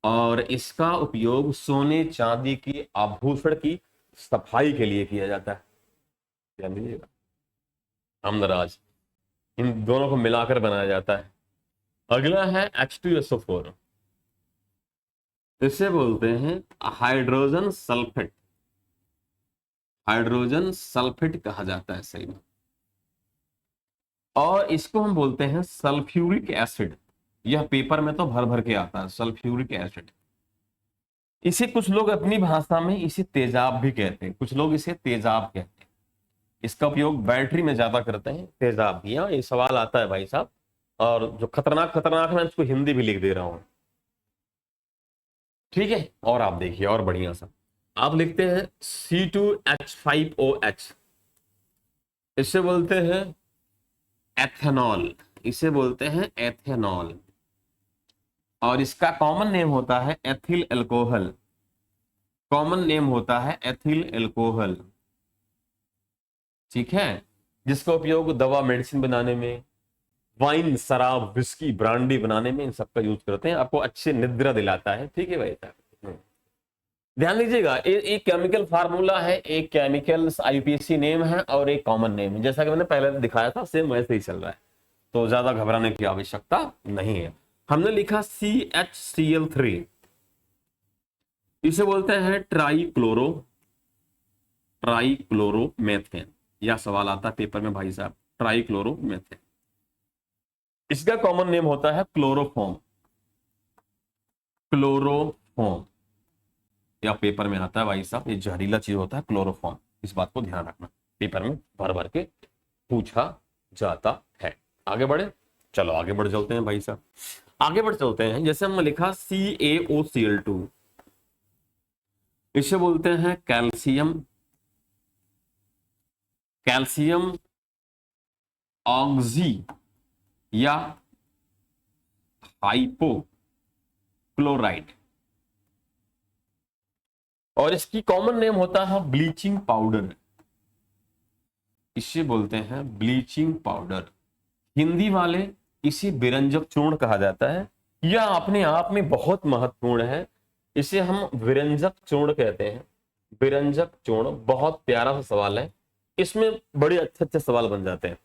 और इसका उपयोग सोने चांदी की आभूषण की सफाई के लिए किया जाता है, ध्यान दीजिएगा, अम्लराज, इन दोनों को मिलाकर बनाया जाता है। अगला है H2SO4, इसे बोलते हैं हाइड्रोजन सल्फेट, हाइड्रोजन सल्फेट कहा जाता है सही में। और इसको हम बोलते हैं सल्फ्यूरिक एसिड, यह पेपर में तो भर भर के आता है, सल्फ्यूरिक एसिड। इसे कुछ लोग अपनी भाषा में इसे तेजाब भी कहते हैं, कुछ लोग इसे तेजाब कहते हैं। इसका उपयोग बैटरी में ज्यादा करते हैं, तेजाब। यहाँ ये सवाल आता है भाई साहब, और जो खतरनाक खतरनाक मैं उसको हिंदी भी लिख दे रहा हूं। ठीक है, और आप देखिए और बढ़िया सा, आप लिखते हैं C2H5OH, इसे बोलते हैं एथेनॉल, इसे बोलते हैं एथेनॉल। और इसका कॉमन नेम होता है एथिल एल्कोहल, कॉमन नेम होता है एथिल एल्कोहल। ठीक है, जिसका उपयोग दवा मेडिसिन बनाने में, वाइन शराब विस्की ब्रांडी बनाने में, इन सबका यूज करते हैं। आपको अच्छे निद्रा दिलाता है। ठीक है भाई साहब, ध्यान दीजिएगा, एक केमिकल फार्मूला है, एक केमिकल IUPAC नेम है और एक कॉमन नेम है। जैसा कि मैंने पहले दिखाया था सेम वैसे ही चल रहा है, तो ज्यादा घबराने की आवश्यकता नहीं है। हमने लिखा CHCl3, इसे बोलते हैं ट्राइक्लोरोमेथेन। यह सवाल आता है पेपर में भाई साहब, ट्राइक्लोरोमेथेन। इसका कॉमन नेम होता है क्लोरोफॉर्म, क्लोरोफॉर्म, या पेपर में आता है भाई साहब, ये जहरीला चीज होता है क्लोरोफॉर्म। इस बात को ध्यान रखना, पेपर में भर भर के पूछा जाता है। आगे बढ़े, चलो आगे बढ़ चलते हैं भाई साहब, आगे बढ़ चलते हैं। जैसे हमने लिखा CaOCl2, इसे बोलते हैं कैल्शियम, कैल्शियम ऑक्सी या हाइपोक्लोराइड। और इसकी कॉमन नेम होता है ब्लीचिंग पाउडर, इसे बोलते हैं ब्लीचिंग पाउडर। हिंदी वाले इसे बिरंजक चूर्ण कहा जाता है। यह अपने आप में बहुत महत्वपूर्ण है। इसे हम विरंजक चूर्ण कहते हैं। विरंजक चूर्ण, बहुत प्यारा सा सवाल है, इसमें बड़े अच्छे अच्छे सवाल बन जाते हैं।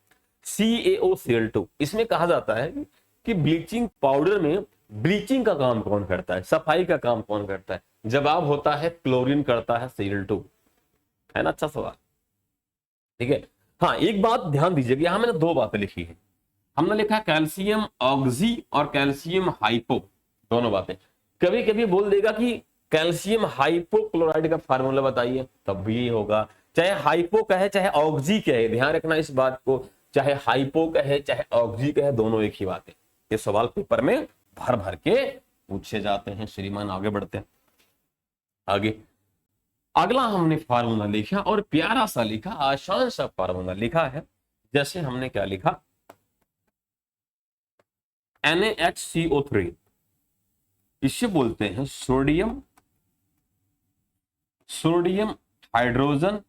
CaOCl2, इसमें कहा जाता है कि ब्लीचिंग पाउडर में ब्लीचिंग का काम कौन करता है, सफाई का काम कौन करता है? जवाब होता है क्लोरीन करता है, Cl2, है ना। अच्छा सवाल, ठीक है। हाँ, एक बात ध्यान दीजिए कि यहां मैंने दो बातें लिखी है। हमने लिखा कैल्शियम ऑक्सी और कैल्शियम हाइपो, दोनों बातें। कभी कभी बोल देगा कि कैल्शियम हाइपोक्लोराइड का फार्मूला बताइए, तब भी होगा। चाहे हाइपो कहे चाहे ऑक्सी कहे, ध्यान रखना इस बात को, चाहे हाइपो कहे चाहे ऑक्सी कहे, दोनों एक ही बात है। ये सवाल पेपर में भर भर के पूछे जाते हैं श्रीमान। आगे बढ़ते हैं। आगे अगला हमने फार्मूला लिखा और प्यारा सा लिखा, आसान सा फार्मूला लिखा है। जैसे हमने क्या लिखा, NaHCO3, इसे बोलते हैं sodium hydrogen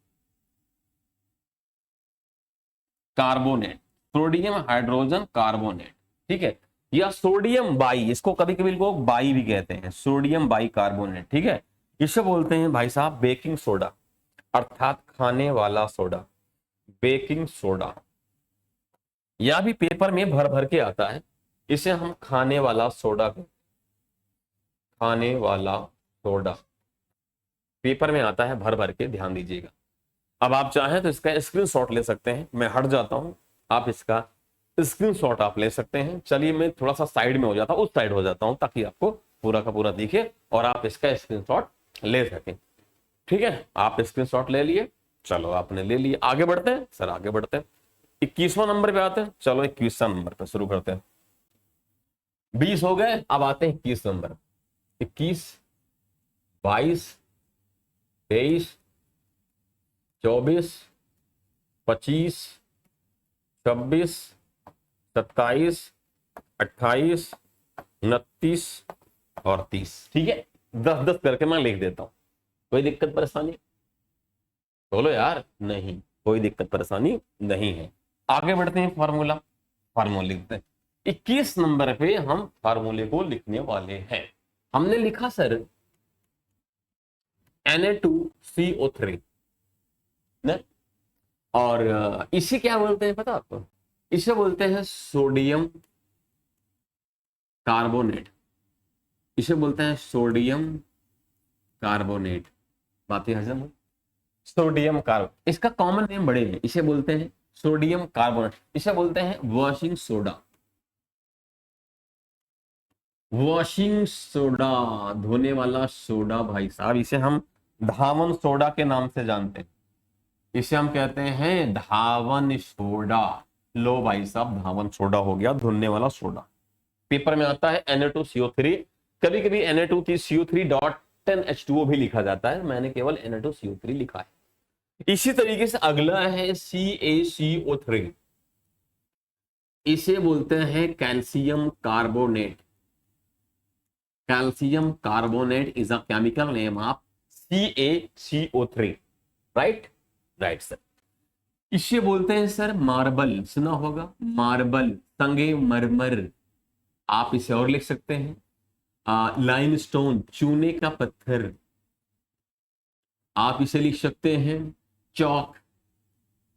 carbonate, sodium hydrogen carbonate, ठीक है। या सोडियम बाई, इसको कभी कभी लोग बाई भी कहते हैं, सोडियम बाई कार्बोनेट, ठीक है। इसे बोलते हैं भाई साहब बेकिंग सोडा, अर्थात खाने वाला सोडा, बेकिंग सोडा। या भी पेपर में भर भर के आता है, इसे हम खाने वाला सोडा, खाने वाला सोडा पेपर में आता है भर भर के, ध्यान दीजिएगा। अब आप चाहें तो इसका स्क्रीनशॉट ले सकते हैं, मैं हट जाता हूं, आप इसका स्क्रीनशॉट आप ले सकते हैं। चलिए मैं थोड़ा सा साइड में हो जाता हूं, उस साइड हो जाता हूं, ताकि आपको पूरा का पूरा दिखे और आप इसका स्क्रीनशॉट ले सकें, ठीक है। आप स्क्रीनशॉट ले लिए, चलो आपने ले लिए। आगे बढ़ते हैं सर, आगे बढ़ते हैं। 21वां नंबर पे आते हैं, चलो 21वां नंबर पे शुरू करते हैं। 20 हो गए, अब आते हैं 21 नंबर। 21, 22, 23, 24, 25, 26, 27, 28, 29 और 30, ठीक है। 10-10 करके मैं लिख देता हूं, कोई दिक्कत परेशानी? बोलो यार, नहीं कोई दिक्कत परेशानी नहीं है। आगे बढ़ते हैं, फार्मूला लिखते हैं। 21 नंबर पे हम फार्मूले को लिखने वाले हैं। हमने लिखा सर Na2CO3 ना, और इसे क्या बोलते हैं पता आपको? इसे बोलते हैं सोडियम कार्बोनेट, इसे बोलते हैं सोडियम कार्बोनेट। बातें हजम हो? सोडियम कार्बोनेट, इसका कॉमन नेम बड़े हैं, इसे बोलते हैं सोडियम कार्बोनेट, इसे बोलते हैं वॉशिंग सोडा, वॉशिंग सोडा, धोने वाला सोडा भाई साहब। इसे हम धावन सोडा के नाम से जानते हैं, इसे हम कहते हैं धावन सोडा। लो भाई साहब, धावन सोडा हो गया, धुलने वाला सोडा। पेपर में आता है Na2CO3, कभी कभी Na2CO3.10H2O भी लिखा जाता है, मैंने केवल Na2CO3 लिखा है। इसी तरीके से अगला है CaCO3, इसे बोलते हैं calcium carbonate. Calcium carbonate is a chemical name of CaCO3, right sir. इसे बोलते हैं सर मार्बल, सुना होगा मार्बल, संगे मरमर, आप इसे और लिख सकते हैं लाइमस्टोन, चूने का पत्थर, आप इसे लिख सकते हैं चौक।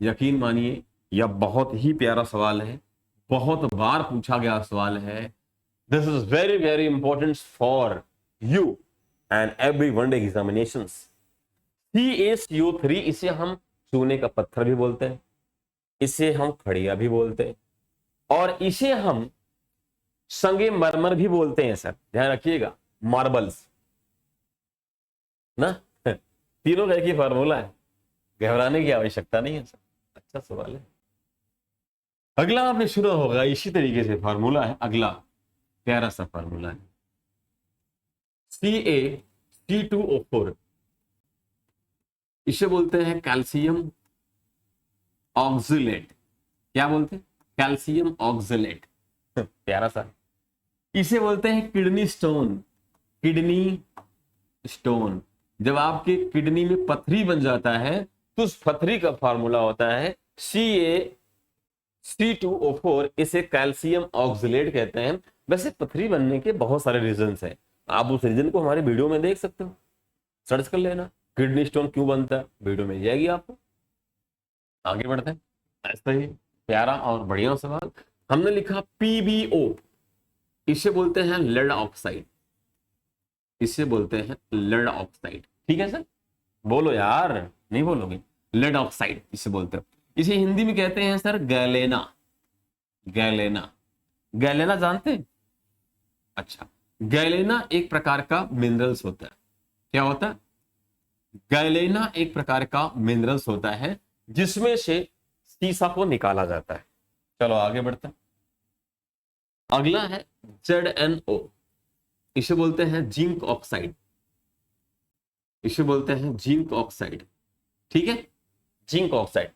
यकीन मानिए यह बहुत ही प्यारा सवाल है, बहुत बार पूछा गया सवाल है। This is very very important for you and every one day examinations. CaCO3, इसे हम चूने का पत्थर भी बोलते हैं, इसे हम खड़िया भी बोलते हैं, और इसे हम संगे मरमर भी बोलते हैं सर, ध्यान रखिएगा, मार्बल्स ना। तीनों का एक ही फार्मूला है, घबराने की आवश्यकता नहीं है सर। अच्छा सवाल है। अगला आपने शुरू होगा इसी तरीके से, फार्मूला है अगला, प्यारा सा फार्मूला है CaC2O4, इसे बोलते हैं कैल्शियम ऑक्सलेट। क्या बोलते हैं? कैल्शियम ऑक्सलेट, प्यारा सा। इसे बोलते हैं किडनी स्टोन, किडनी स्टोन। जब आपके किडनी में पथरी बन जाता है तो उस पथरी का फार्मूला होता है CaC2O4, इसे कैल्शियम ऑक्सलेट कहते हैं। वैसे पथरी बनने के बहुत सारे रीजंस हैं, आप उस रीजन को हमारे वीडियो में देख सकते हो, सर्च कर लेना किडनी स्टोन क्यों बनता है, वीडियो मिल जाएगी आपको। आगे बढ़ते हैं। ऐसा ही प्यारा और बढ़िया सवाल हमने लिखा पीबीओ, इसे बोलते हैं लेड ऑक्साइड, इसे बोलते हैं लेड ऑक्साइड। ठीक है सर, बोलो यार, नहीं बोलोगे? लेड ऑक्साइड इसे बोलते हैं। इसे हिंदी में कहते हैं सर गैलेना, गैलेना, गैलेना जानते हैं? अच्छा, गैलेना एक प्रकार का मिनरल्स होता है। क्या होता है? गैलेना एक प्रकार का मिनरल्स होता है जिसमें से सीसा को निकाला जाता है। चलो आगे बढ़ते हैं। अगला है ZnO, इसे बोलते हैं जिंक ऑक्साइड, इसे बोलते हैं जिंक ऑक्साइड। ठीक है, जिंक ऑक्साइड।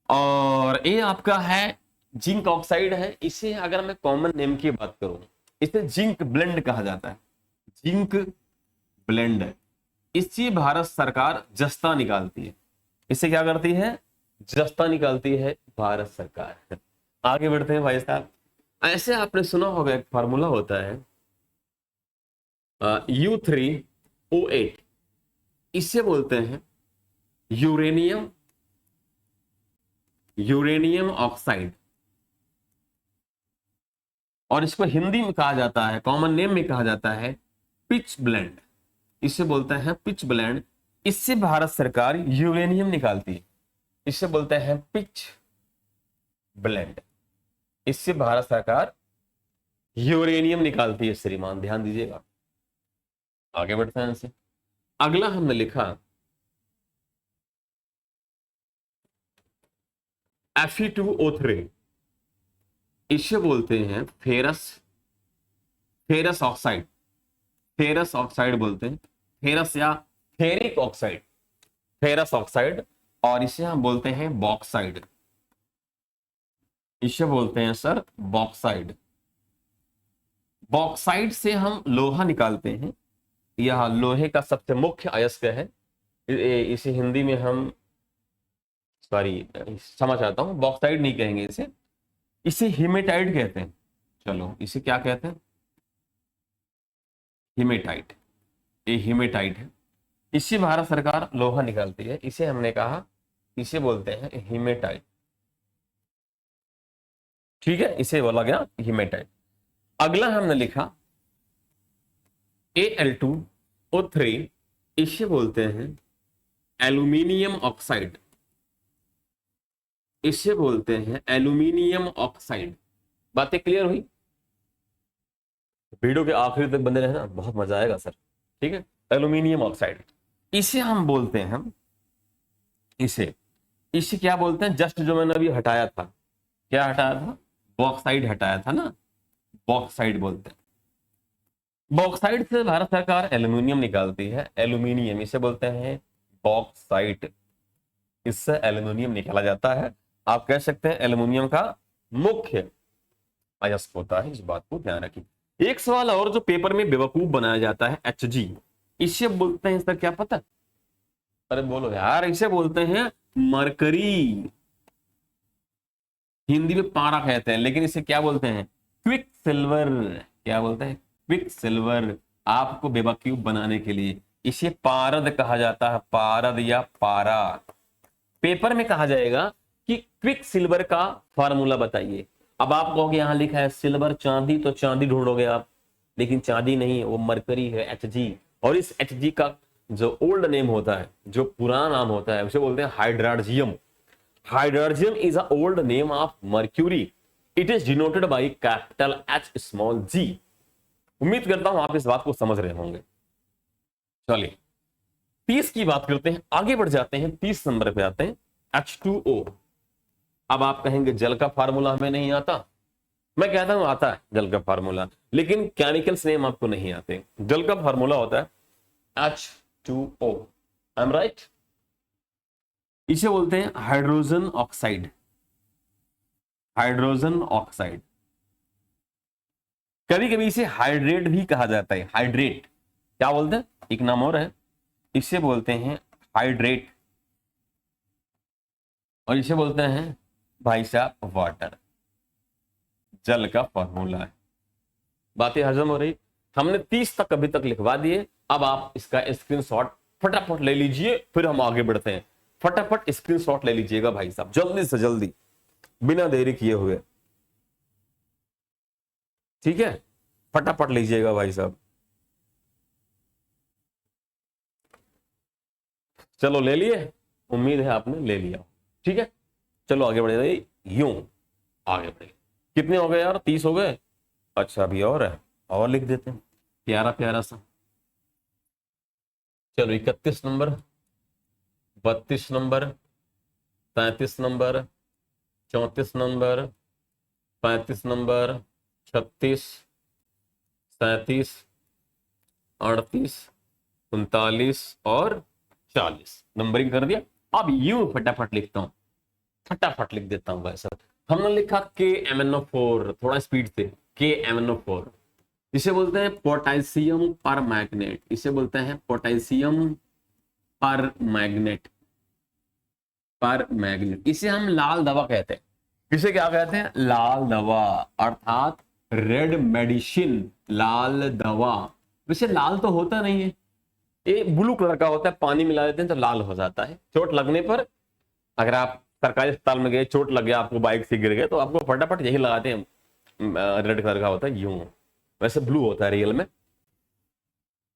और ये आपका है जिंक ऑक्साइड है। इसे अगर मैं कॉमन नेम की बात करूं, इसे जिंक ब्लेंड कहा जाता है, जिंक ब्लेंड। इससे भारत सरकार जस्ता निकालती है। इससे क्या करती है? जस्ता निकालती है भारत सरकार। आगे बढ़ते हैं भाई साहब। ऐसे आपने सुना होगा एक फार्मूला होता है U3O8, इससे बोलते हैं यूरेनियम, यूरेनियम ऑक्साइड। और इसको हिंदी में कहा जाता है, कॉमन नेम में कहा जाता है पिच ब्लेंड, इसे बोलते हैं पिच ब्लेंड। इससे भारत सरकार यूरेनियम निकालती है, इसे बोलते हैं पिच ब्लेंड। इससे भारत सरकार यूरेनियम निकालती है श्रीमान, ध्यान दीजिएगा। आगे बढ़ते हैं इनसे। अगला हमने लिखा Fe2O3, इसे बोलते हैं ferrous, ferrous oxide, ferrous oxide बोलते हैं, फेरस या फेरिक ऑक्साइड, फेरस ऑक्साइड। और इसे हम बोलते हैं बॉक्साइड, इसे बोलते हैं सर बॉक्साइड। बॉक्साइड से हम लोहा निकालते हैं, यह लोहे का सबसे मुख्य अयस्क है। इसे हिंदी में हम, सॉरी समझ आता हूं, बॉक्साइड नहीं कहेंगे इसे, इसे हीमेटाइट कहते हैं। चलो इसे क्या कहते हैं? हीमेटाइट, ये हीमेटाइट है। इससे भारत सरकार लोहा निकालती है, इसे हमने कहा, इसे बोलते हैं हीमेटाइट। ठीक है, इसे बोला गया हीमेटाइट। अगला हमने लिखा Al2O3, इसे बोलते हैं एल्यूमिनियम ऑक्साइड, इसे बोलते हैं एल्यूमिनियम ऑक्साइड। बातें क्लियर हुई? वीडियो के आखिरी तक बने रहना, बहुत मजा आएगा सर। ठीक है, एल्यूमिनियम ऑक्साइड, इसे हम बोलते हैं, इसे इसे क्या बोलते हैं? जस्ट जो मैंने अभी हटाया था, क्या हटाया था? बॉक्साइड हटाया था ना, बॉक्साइड बोलते हैं। बॉक्साइड से भारत सरकार एल्यूमिनियम निकालती है, एल्यूमिनियम, इसे बोलते हैं बॉक्साइट। इससे एल्यूमिनियम निकाला जाता है। आप कह सकते हैं एल्यूमिनियम का मुख्य अयस्क होता है, इस बात को ध्यान रखिए। एक सवाल और जो पेपर में बेवकूफ बनाया जाता है, Hg, इसे बोलते हैं सर क्या पता? अरे बोलो यार, इसे बोलते हैं मरकरी, हिंदी में पारा कहते हैं, लेकिन इसे क्या बोलते हैं? Quick silver. क्या बोलते हैं? Quick silver. आपको बेवकूफ बनाने के लिए इसे पारद कहा जाता है, पारद या पारा। पेपर में कहा जाएगा कि क्विक सिल्वर का फार्मूला बताइए। अब आप कहोगे यहां लिखा है सिल्वर चांदी, तो चांदी ढूंढोगे आप, लेकिन चांदी नहीं है, वो मरकरी है, Hg। और इस Hg का जो ओल्ड नेम होता है, जो पुराना नाम होता है, उसे बोलते हैं hydrargyrum. Hydrargyrum is a old name of mercury, it is denoted by capital H small g। उम्मीद करता हूं आप इस बात को समझ रहे होंगे। चलिए 30 की बात करते हैं, आगे बढ़ जाते हैं, 30 नंबर पे आते हैं H2O। अब आप कहेंगे जल का फार्मूला हमें नहीं आता। मैं कहता हूं आता है जल का फार्मूला, लेकिन केमिकल्स नेम आपको नहीं आते। जल का फार्मूला होता है H2O, आई एम राइट। इसे बोलते हैं हाइड्रोजन ऑक्साइड, हाइड्रोजन ऑक्साइड। कभी कभी इसे हाइड्रेट भी कहा जाता है, हाइड्रेट। क्या बोलते हैं? एक नाम और है, इसे बोलते हैं हाइड्रेट, और इसे बोलते हैं भाई साहब वाटर। जल का फॉर्मूला है। बातें हजम हो रही? हमने 30 तक अभी तक लिखवा दिए। अब आप इसका स्क्रीनशॉट फटाफट ले लीजिए, फिर हम आगे बढ़ते हैं। फटाफट स्क्रीनशॉट ले लीजिएगा भाई साहब, जल्दी से जल्दी, बिना देरी किए हुए। ठीक है, फटाफट लीजिएगा भाई साहब। चलो ले लिए, उम्मीद है आपने ले लिया। ठीक है, चलो आगे बढ़े, यूं आगे बढ़े। कितने हो गए यार? 30 हो गए। अच्छा अभी और है, और लिख देते हैं प्यारा प्यारा सा। चलो 31 number, 32 number, 33 number, 34 number, 35 number, 36, 37, 38, 39 और 40 नंबरिंग कर दिया। अब यूं फटाफट लिखता हूं, फटाफट लिख देता हूं भाई साहब। हमने लिखा KMnO4, थोड़ा स्पीड से, KMnO4। इसे बोलते हैं पोटेशियम पर मैग्नेट, इसे बोलते हैं पोटेशियम पर मैग्नेट, पर मैग्नेट। इसे हम लाल दवा कहते हैं। इसे क्या कहते हैं? लाल दवा, अर्थात रेड मेडिसिन, लाल दवा। वैसे लाल तो होता नहीं है, ये ब्लू कलर का होता है, पानी मिला देते हैं तो लाल हो जाता है। चोट लगने पर, अगर आप सरकारी अस्पताल में गए, चोट लग गया आपको, बाइक से गिर गए, तो आपको फटाफट यही लगाते हैं, रेड कलर का होता है यूं, वैसे ब्लू होता है रियल में।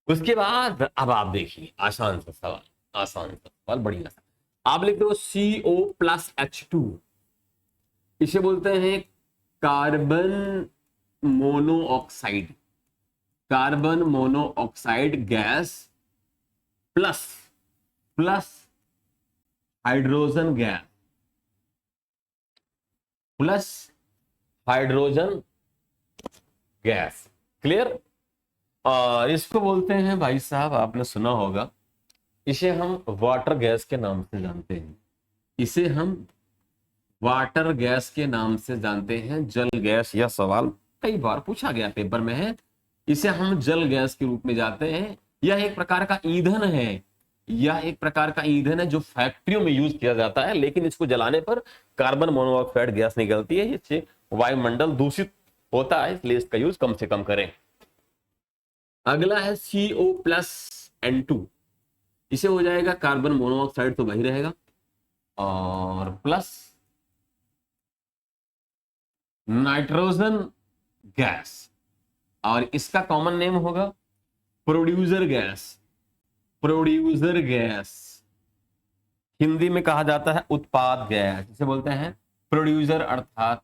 उसके बाद अब आप देखिए, आसान सा सवाल, आसान सा सवाल, बढ़िया सा। आप लिख दो CO+H2, इसे बोलते हैं carbon monoxide, carbon monoxide gas plus plus hydrogen gas, plus hydrogen gas. Clear? इसको बोलते हैं भाई साहब, आपने सुना होगा, इसे हम वाटर गैस के नाम से जानते हैं। इसे हम वाटर गैस के नाम से जानते हैं, जल गैस। यह सवाल कई बार पूछा गया, पेपर में है। इसे हम जल गैस के रूप में जानते हैं। यह एक प्रकार का ईंधन है, यह एक प्रकार का ईंधन है जो फैक्ट्रियों में यूज किया जाता है, लेकिन इसको जलाने पर कार्बन मोनोऑक्साइड गैस निकलती है, इससे वायुमंडल दूषित होता है, इसलिए इसका यूज कम से कम करें। अगला है CO+N2, इसे हो जाएगा कार्बन मोनोऑक्साइड तो वही रहेगा, और प्लस नाइट्रोजन गैस, और इसका कॉमन नेम होगा producer gas, producer gas. Hindi में कहा जाता है उत्पाद गैस, जिसे बोलते हैं प्रोड्यूसर, अर्थात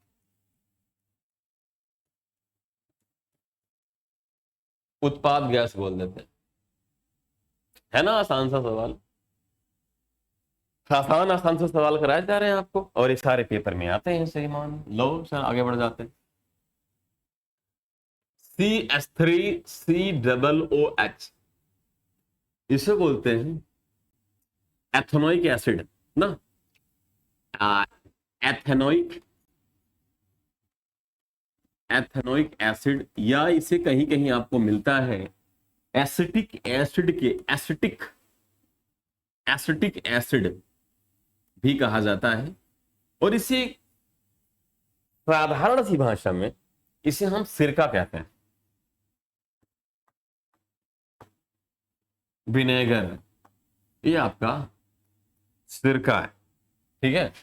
उत्पाद गैस बोल देते हैं। है ना आसान सा सवाल? आसान आसान से सवाल कराए जा रहे हैं आपको, और ये सारे पेपर में आते हैं, सही मान लो। सर आगे बढ़ जाते हैं। CH3COOH, इसे बोलते हैं एथेनोइक एसिड ना, एथेनोइक, एथेनोइक एसिड, या इसे कहीं कहीं आपको मिलता है एसिटिक एसिड के, एसिटिक, एसिटिक एसिड भी कहा जाता है। और इसे साधारण सी भाषा में इसे हम सिरका कहते हैं, विनेगर, ये आपका सिरका है। ठीक है,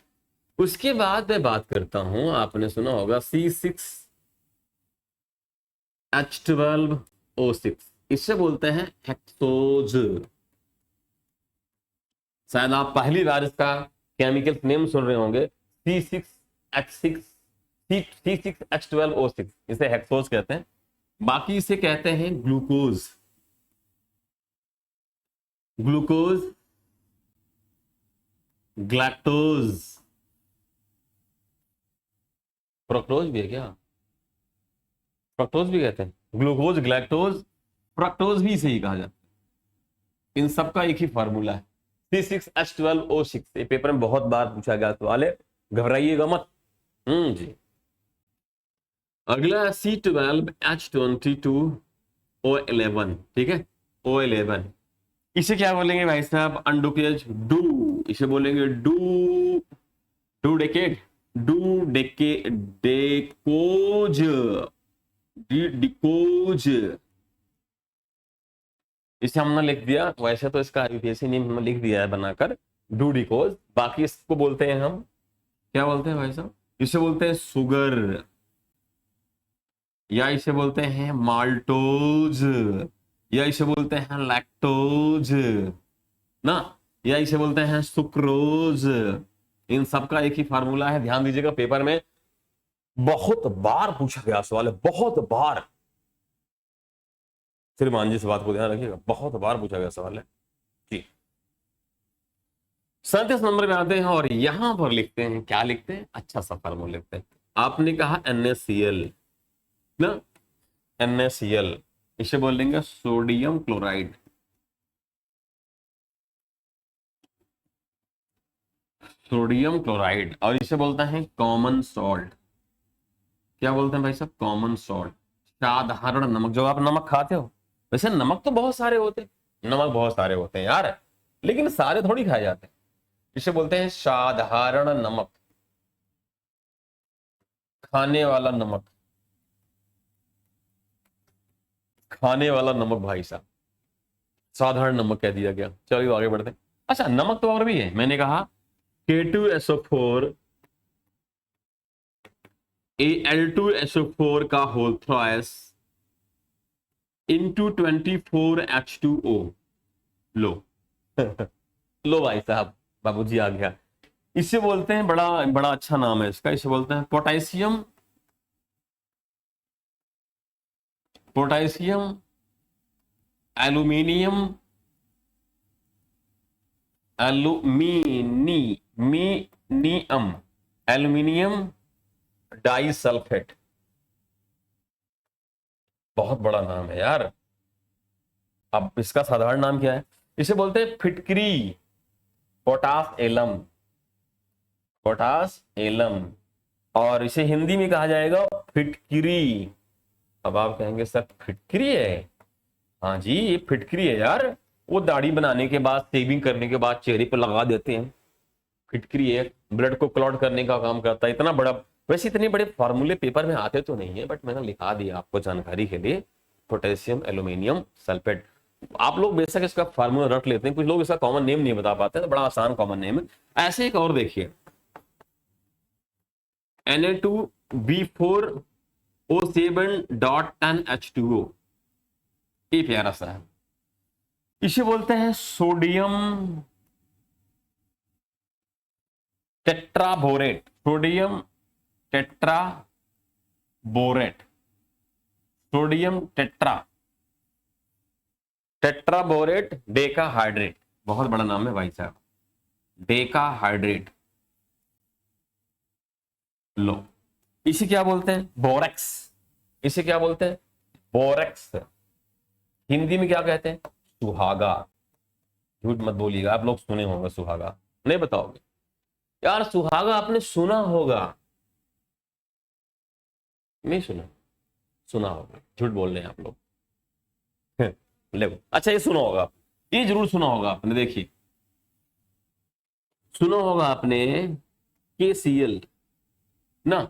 उसके बाद मैं बात करता हूं, आपने सुना होगा C6H12O6, इसे बोलते हैं हेक्सोज। शायद आप पहली बार इसका केमिकल नेम सुन रहे होंगे, C6H6, C6H12O6, इसे हेक्सोज कहते हैं। बाकी इसे कहते हैं ग्लूकोज, ग्लूकोज, ग्लैक्टोज, फ्रक्टोज भी है क्या? फ्रक्टोज भी कहते हैं, ग्लूकोज, ग्लैक्टोज, फ्रक्टोज भी इसे ही कहा जाता है। इन सबका एक ही फार्मूला है C6H12O6। ये पेपर में बहुत बार पूछा गया सवाल है, घबराइएगा मत। जी, अगला C12H22O11, ठीक है, O11, इसे क्या बोलेंगे भाई साहब? अनडुकेज डू, इसे बोलेंगे डू, डू डेकेड, डू डेके, डेकोज, डिकोज, इसे हमने लिख दिया, वैसे तो इसका यूपीएससी नेम हमने लिख दिया है बनाकर, डूडिकोज। बाकी इसको बोलते हैं हम, क्या बोलते हैं भाई साहब, इसे बोलते हैं सुगर, या इसे बोलते हैं माल्टोज, या इसे बोलते हैं लैक्टोज ना, या इसे बोलते हैं सुक्रोज। इन सब का एक ही फार्मूला है, ध्यान दीजिएगा, पेपर में बहुत बार पूछा गया सवाल है, बहुत बार। फिर मान जी, इस बात को ध्यान रखिएगा, बहुत बार पूछा गया सवाल है जी। 37 नंबर में आते हैं और यहां पर लिखते हैं, क्या लिखते हैं, अच्छा सा फार्मूला लिखते हैं। आपने कहा NaCl ना, NaCl, इसे बोलेंगे सोडियम क्लोराइड, सोडियम क्लोराइड, और इसे बोलते हैं कॉमन सॉल्ट। क्या बोलते हैं भाई साहब, कॉमन सॉल्ट, साधारण नमक, जो आप नमक खाते हो। वैसे नमक तो बहुत सारे होते हैं, नमक बहुत सारे होते हैं यार, लेकिन सारे थोड़ी खाए जाते हैं। इसे बोलते हैं साधारण नमक, खाने वाला नमक, खाने वाला नमक भाई साहब, साधारण नमक कह दिया गया। चलिए आगे बढ़ते हैं। अच्छा, नमक तो और भी है, मैंने कहा K2SO4 Al2SO4 का होल थ्राइस इंटू 24H2O लो। लो भाई साहब, बाबूजी आ गया। इसे बोलते हैं, बड़ा बड़ा अच्छा नाम है इसका, इसे बोलते हैं potassium, potassium aluminium, aluminium, aluminium di sulphate. बहुत बड़ा नाम है यार। अब इसका साधारण नाम क्या है, इसे बोलते हैं फिटकरी, पोटास एलम, पोटास एलम, और इसे हिंदी में कहा जाएगा फिटकरी। अब आप कहेंगे सर फिटकरी है, हाँ जी ये फिटकरी है यार, वो दाढ़ी बनाने के बाद, शेविंग करने के बाद चेहरे पर लगा देते हैं, फिटकरी है। ब्लड को क्लॉट करने का काम करता है। इतना बड़ा, वैसे इतने बड़े फॉर्मूले पेपर में आते तो नहीं है, बट मैंने लिखा दिया आपको जानकारी के लिए, पोटेशियम एल्यूमिनियम सल्फेट। आप लोग बेशक इसका फार्मूला रट लेते हैं, कुछ लोग इसका कॉमन नेम नहीं बता पाते, तो बड़ा आसान कॉमन नेम है। ऐसे एक और देखिए, Na2B4O7.10H2O, ये प्यारा सा है। इसे बोलते हैं sodium tetraborate, sodium tetraborate, sodium tetraborate decahydrate. बहुत बड़ा नाम है भाई साहब, डेकाहाइड्रेट लो। इसे क्या बोलते हैं, बोरेक्स, इसे क्या बोलते हैं, बोरेक्स। हिंदी में क्या कहते हैं, सुहागा। झूठ मत बोलिएगा, आप लोग सुने होंगे सुहागा, नहीं बताओगे यार, सुहागा आपने सुना होगा, नहीं सुना, सुना होगा, झूठ बोल रहे हैं आप लोग। ले, अच्छा ये सुना होगा, ये जरूर सुना होगा आपने, देखिए सुना होगा आपने KCl ना,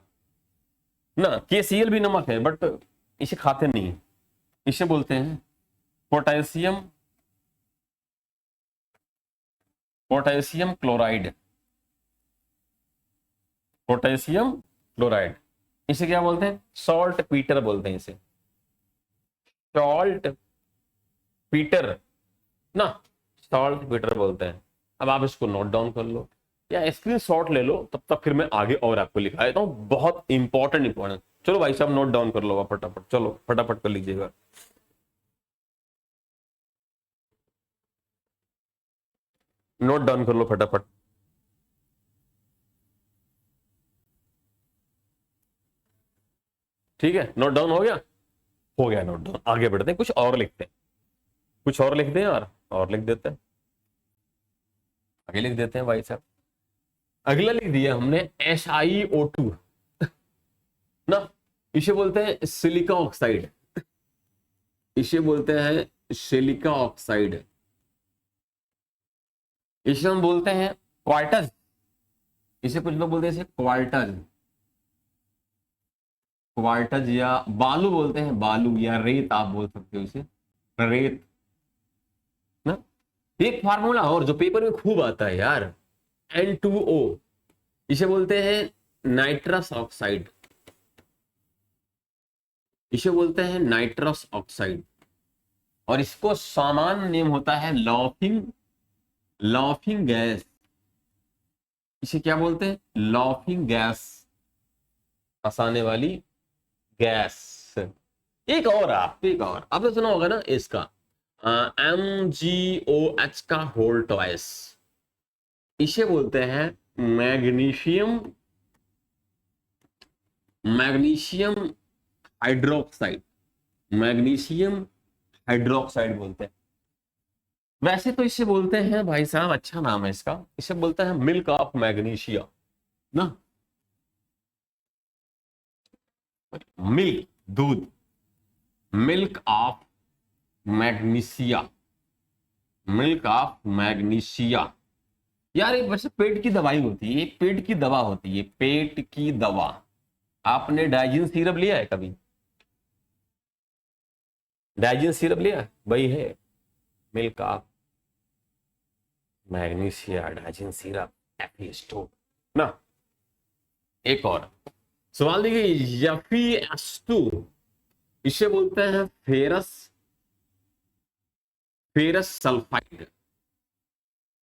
ना KCl भी नमक है, बट इसे खाते नहीं, इसे बोलते हैं potassium, potassium chloride, potassium chloride. इसे क्या बोलते हैं, सॉल्ट पीटर बोलते हैं इसे, सॉल्ट पीटर ना, सॉल्ट पीटर बोलते हैं। अब आप इसको नोट डाउन कर लो या स्क्रीन शॉट ले लो, तब तक फिर मैं आगे और आपको लिखा देता हूँ, बहुत इंपॉर्टेंट। चलो भाई साहब नोट डाउन कर लो आप फटाफट, चलो फटाफट कर लीजिएगा। नोट डाउन कर लो फटाफट। ठीक है, नोट डाउन हो गया, हो गया नोट डाउन। आगे बढ़ते हैं, कुछ और लिखते हैं, कुछ और लिख दें यार, और लिख देते हैं, आगे लिख देते हैं भाई साहब। अगला लिख दिया हमने SiO2 ना, इसे बोलते हैं सिलिका ऑक्साइड, इसे बोलते हैं सिलिका ऑक्साइड। इसे हम बोलते हैं क्वार्टज, इसे कुछ लोग बोलते हैं इसे क्वार्टज, क्वार्टज या बालू बोलते हैं, बालू या रेत आप बोल सकते हो इसे, रेत एक फार्मूला और जो पेपर में खूब आता है यार, N2O, इसे बोलते हैं नाइट्रस ऑक्साइड, इसे बोलते हैं नाइट्रस ऑक्साइड, और इसको सामान्य नेम होता है लॉफिंग, लॉफिंग गैस। इसे क्या बोलते हैं? लॉफिंग गैस, फंसाने वाली गैस। एक और आपने सुना होगा ना इसका, MgOH का होल ट्वाइस, इसे बोलते हैं magnesium, magnesium hydroxide, magnesium hydroxide बोलते हैं। वैसे तो इसे बोलते हैं भाई साहब, अच्छा नाम है इसका, इसे बोलते हैं मिल्क ऑफ मैग्नीशिया ना, मिल्क, दूध, milk of magnesia, milk of magnesia. यार एक वैसे पेट की दवाई होती है, एक पेट की दवा होती है, पेट की दवा। आपने डाइजिन सिरप लिया है कभी? डाइजिन सिरप लिया है? वही है milk of magnesia, Digene syrup, एफिस्टो ना। एक और सवाल देखिए, Fe2, इसे बोलते हैं फेरस, फेरस सल्फाइड।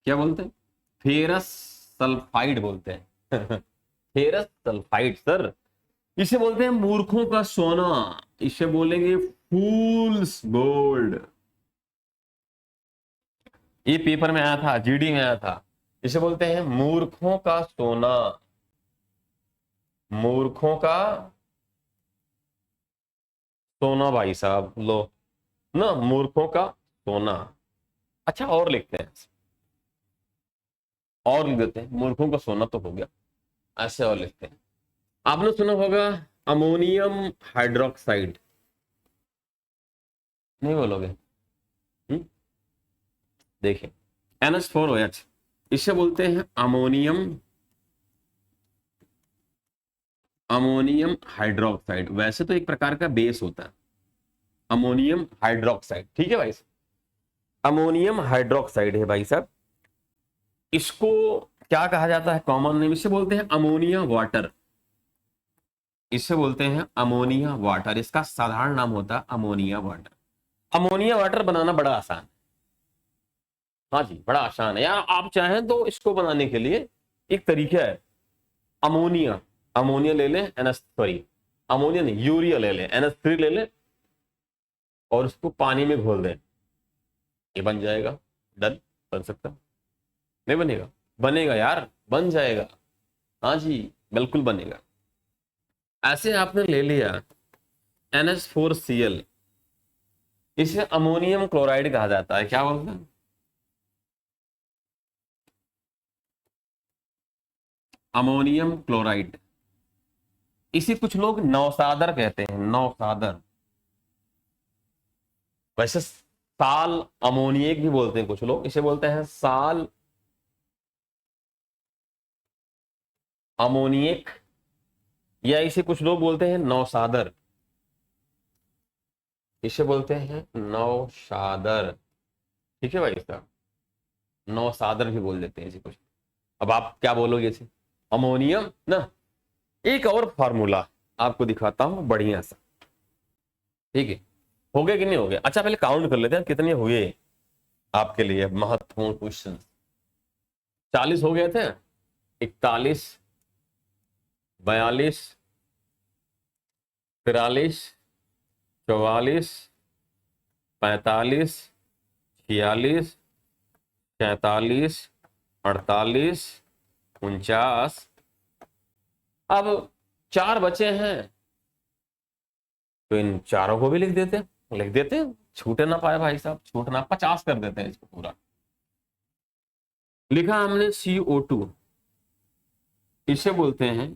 क्या बोलते हैं? फेरस सल्फाइड बोलते हैं। Ferrous sulphide sir. इसे बोलते हैं मूर्खों का सोना, इसे बोलेंगे फूल्स गोल्ड। ये पेपर में आया था, जीडी में आया था। इसे बोलते हैं मूर्खों का सोना, मूर्खों का सोना भाई साहब, लो ना, मूर्खों का सोना। अच्छा और लिखते हैं, और लिख देते हैं, मूर्खों का सोना तो हो गया, ऐसे और लिखते हैं। आपने सुना होगा अमोनियम हाइड्रोक्साइड, नहीं बोलोगे? देखिए NH4OH, इसे बोलते हैं अमोनियम, अमोनियम हाइड्रोक्साइड। वैसे तो एक प्रकार का बेस होता है अमोनियम हाइड्रोक्साइड, ठीक है भाई साहब, अमोनियम हाइड्रोक्साइड है भाई साहब। इसको क्या कहा जाता है कॉमन नेम? इसे बोलते हैं अमोनिया वाटर, इसे बोलते हैं अमोनिया वाटर। इसका साधारण नाम होता है अमोनिया वाटर। अमोनिया वाटर बनाना बड़ा आसान है, हाँ जी बड़ा आसान है यार। आप चाहें तो इसको बनाने के लिए एक तरीका है, अमोनिया, अमोनिया ले लें, NH3, अमोनिया नहीं यूरिया ले लें, NH3 ले लें, और उसको पानी में घोल दें, ये बन जाएगा, डन। बन सकता? नहीं बनेगा? बनेगा यार, बन जाएगा, हाँ जी बिल्कुल बनेगा। ऐसे आपने ले लिया NH4Cl, इसे अमोनियम क्लोराइड कहा जाता है। क्या बोलते हैं? Ammonium chloride. इसे कुछ लोग नौसादर कहते हैं, नौसादर। वैसे साल अमोनियक भी बोलते हैं कुछ लोग, इसे बोलते हैं साल अमोनियक, या इसे कुछ लोग बोलते हैं नौसादर, इसे बोलते हैं नौसादर, ठीक है भाई साहब, नौसादर भी बोल देते हैं इसे कुछ। अब आप क्या बोलोगे इसे? अमोनियम ना। एक और फार्मूला आपको दिखाता हूं बढ़िया सा, ठीक है? हो गया कि नहीं हो गया? अच्छा पहले काउंट कर लेते हैं कितने हुए आपके लिए महत्वपूर्ण क्वेश्चन। 40 हो गए थे, 41, 42, 43, 44, 45, 46, 47, 48, 49। अब 4 बचे हैं, तो इन चारों को भी लिख देते हैं, लिख देते हैं, छूटे ना पाए भाई साहब, छूटना, 50 कर देते हैं इसको पूरा। लिखा हमने CO2, इसे बोलते हैं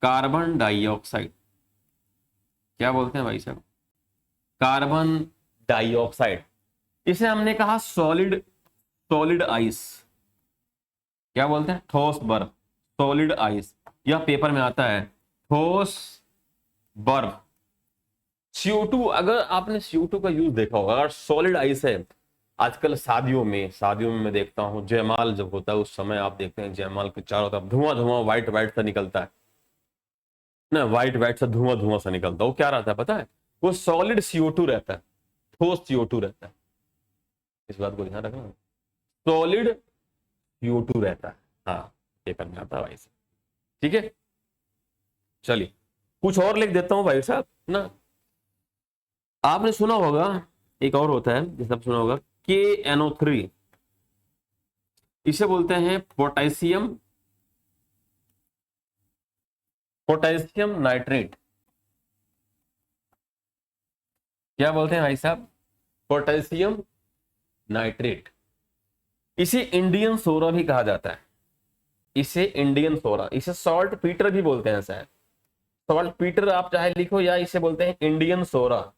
कार्बन डाइऑक्साइड। क्या बोलते हैं भाई साहब? Carbon dioxide. इसे हमने कहा सॉलिड, सॉलिड आइस। क्या बोलते हैं? ठोस बर्फ, सॉलिड आइस, यह पेपर में आता है ठोस बर्फ। CO2, अगर आपने CO2 का यूज देखा होगा, अगर सॉलिड आइस है, आजकल शादियों में मैं देखता हूँ जयमाल जब होता है उस समय आप देखते हैं जयमाल के चारों तरफ धुआं धुआं व्हाइट व्हाइट सा निकलता है ना, व्हाइट व्हाइट सा धुआं धुआं सा निकलता है। वो क्या रहता है पता है? वो सॉलिड CO2 रहता है, ठोस CO2 रहता है। इस बात को ध्यान रखना, सॉलिड CO2 रहता है। हाँ, पेपर में आता है भाई साहब, ठीक है। चलिए कुछ और लिख देता हूं भाई साहब ना। आपने सुना होगा एक और होता है, जैसे आप सुना होगा KNO3, इसे बोलते हैं पोटेशियम नाइट्रेट। क्या बोलते हैं भाई साहब? Potassium nitrate. इसे इंडियन सोरा भी कहा जाता है, इसे इंडियन सोरा, इसे सॉल्ट पीटर भी बोलते हैं शायद। सॉल्ट पीटर आप चाहे लिखो, या इसे बोलते हैं इंडियन सोरा।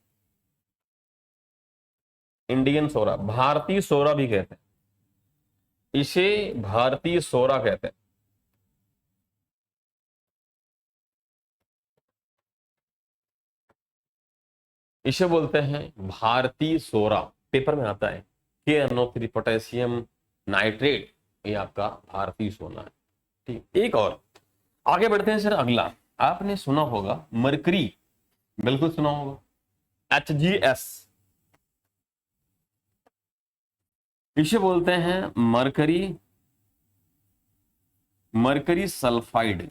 इंडियन सोरा, भारतीय सोरा भी कहते हैं, इसे भारतीय सोरा कहते हैं। इसे बोलते हैं भारतीय सोरा, पेपर में आता है KNO3 पोटेशियम नाइट्रेट, ये आपका भारतीय सोना है। ठीक, एक और आगे बढ़ते हैं सर। अगला आपने सुना होगा मरकरी, बिल्कुल सुना होगा, HGS, इसे बोलते हैं मरकरी सल्फाइड।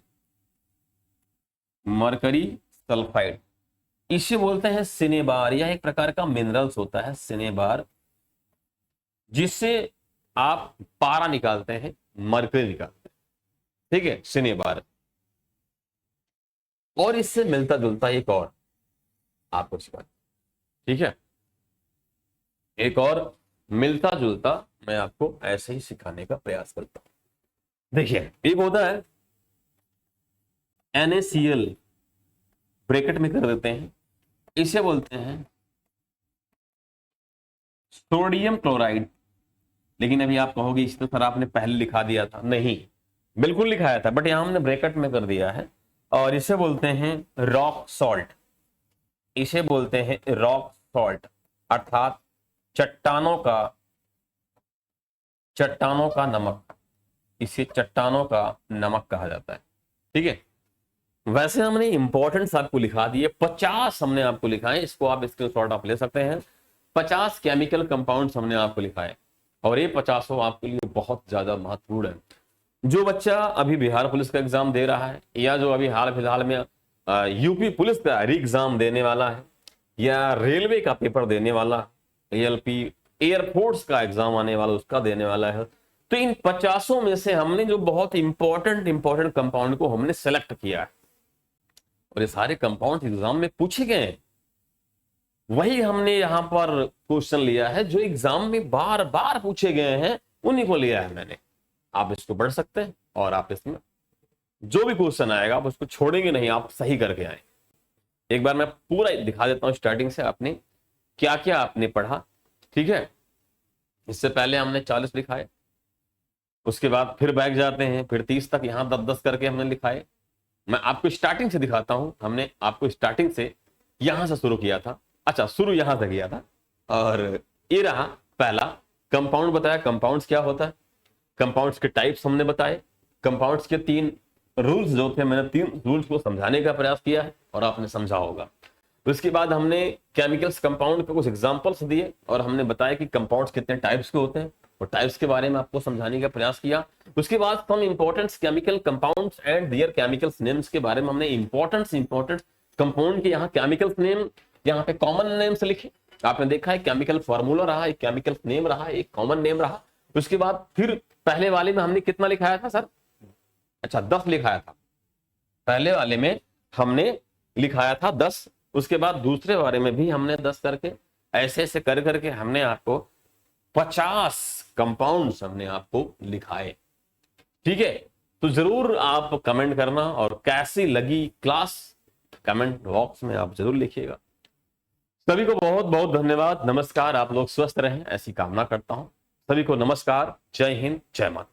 मरकरी सल्फाइड, इसे बोलते हैं सिनेबार। यह एक प्रकार का मिनरल्स होता है सिनेबार, जिससे आप पारा निकालते हैं, मरकरी निकालते हैं, ठीक है, सिनेबार। और इससे मिलता जुलता एक और आपको सिखा, ठीक है, एक और मिलता जुलता मैं आपको ऐसे ही सिखाने का प्रयास करता हूं। देखिए एक होता है NaCl, ब्रैकेट में कर देते हैं, इसे बोलते हैं सोडियम क्लोराइड। लेकिन अभी आप कहोगे इस तो सर आपने पहले लिखा दिया था। नहीं, बिल्कुल लिखाया था, बट यहां हमने ब्रैकेट में कर दिया है। और इसे बोलते हैं रॉक सॉल्ट, इसे बोलते हैं रॉक सॉल्ट, अर्थात चट्टानों का नमक, इसे चट्टानों का नमक कहा जाता है, ठीक है। वैसे हमने इंपॉर्टेंट्स आपको लिखा दिए, 50 हमने आपको लिखा है, इसको आप स्क्रीनशॉट आप ले सकते हैं। 50 केमिकल कंपाउंड्स हमने आपको लिखा है, और ये 50 आपके लिए बहुत ज्यादा महत्वपूर्ण है। जो बच्चा अभी बिहार पुलिस का एग्जाम दे रहा है, या जो अभी हाल फिलहाल में यूपी पुलिस का री एग्जाम देने वाला है, या रेलवे का पेपर देने वाला, ALP एयरफोर्स का एग्जाम आने वाला उसका देने वाला है, तो इन 50 में से हमने जो बहुत इंपॉर्टेंट कंपाउंड को हमने सेलेक्ट किया है, और ये सारे कंपाउंड एग्जाम में पूछे गए हैं। वही हमने यहां पर क्वेश्चन लिया है जो एग्जाम में बार बार पूछे गए हैं, उन्हीं को लिया है मैंने। आप इसको पढ़ सकते हैं, और आप इसमें जो भी क्वेश्चन आएगा आप उसको छोड़ेंगे नहीं, आप सही करके आए। एक बार मैं पूरा दिखा देता हूं स्टार्टिंग से आपने क्या क्या आपने पढ़ा, ठीक है। इससे पहले हमने 40 लिखाए, उसके बाद फिर बैक जाते हैं, फिर 30 तक, यहां 10-10 करके हमने लिखाए। मैं आपको स्टार्टिंग से दिखाता हूं, हमने आपको स्टार्टिंग से यहां से शुरू किया था। अच्छा, शुरू यहां से किया था, और ये रहा पहला कंपाउंड बताया। कंपाउंड्स क्या होता है, कंपाउंड्स के टाइप्स हमने बताए, कंपाउंड्स के 3 रूल्स जो थे, मैंने 3 रूल्स को समझाने का प्रयास किया है, और आपने समझा होगा। उसके बाद हमने केमिकल्स कंपाउंड के कुछ एग्जांपल्स दिए, और हमने बताया कि कंपाउंड्स कितने टाइप्स के होते हैं, और टाइप्स के बारे में आपको समझाने का प्रयास किया। उसके बाद हम important chemical compounds and their chemicals names के बारे में हमने इंपॉर्टेंट कंपाउंड के यहाँ केमिकल्स नेम, यहाँ पे कॉमन नेम्स लिखे। आपने देखा है केमिकल फॉर्मूला रहा, एक केमिकल नेम रहा, एक कॉमन नेम रहा। उसके बाद फिर पहले वाले में हमने कितना लिखाया था सर? अच्छा, 10 लिखाया था। पहले वाले में हमने लिखाया था 10, उसके बाद दूसरे वाले में भी हमने 10 करके, ऐसे ऐसे कर करके हमने आपको 50 कंपाउंड्स हमने आपको लिखाए, ठीक है। तो जरूर आप कमेंट करना, और कैसी लगी क्लास कमेंट बॉक्स में आप जरूर लिखिएगा। सभी को बहुत बहुत धन्यवाद, नमस्कार। आप लोग स्वस्थ रहें ऐसी कामना करता हूं। सभी को नमस्कार, जय हिंद, जय माता।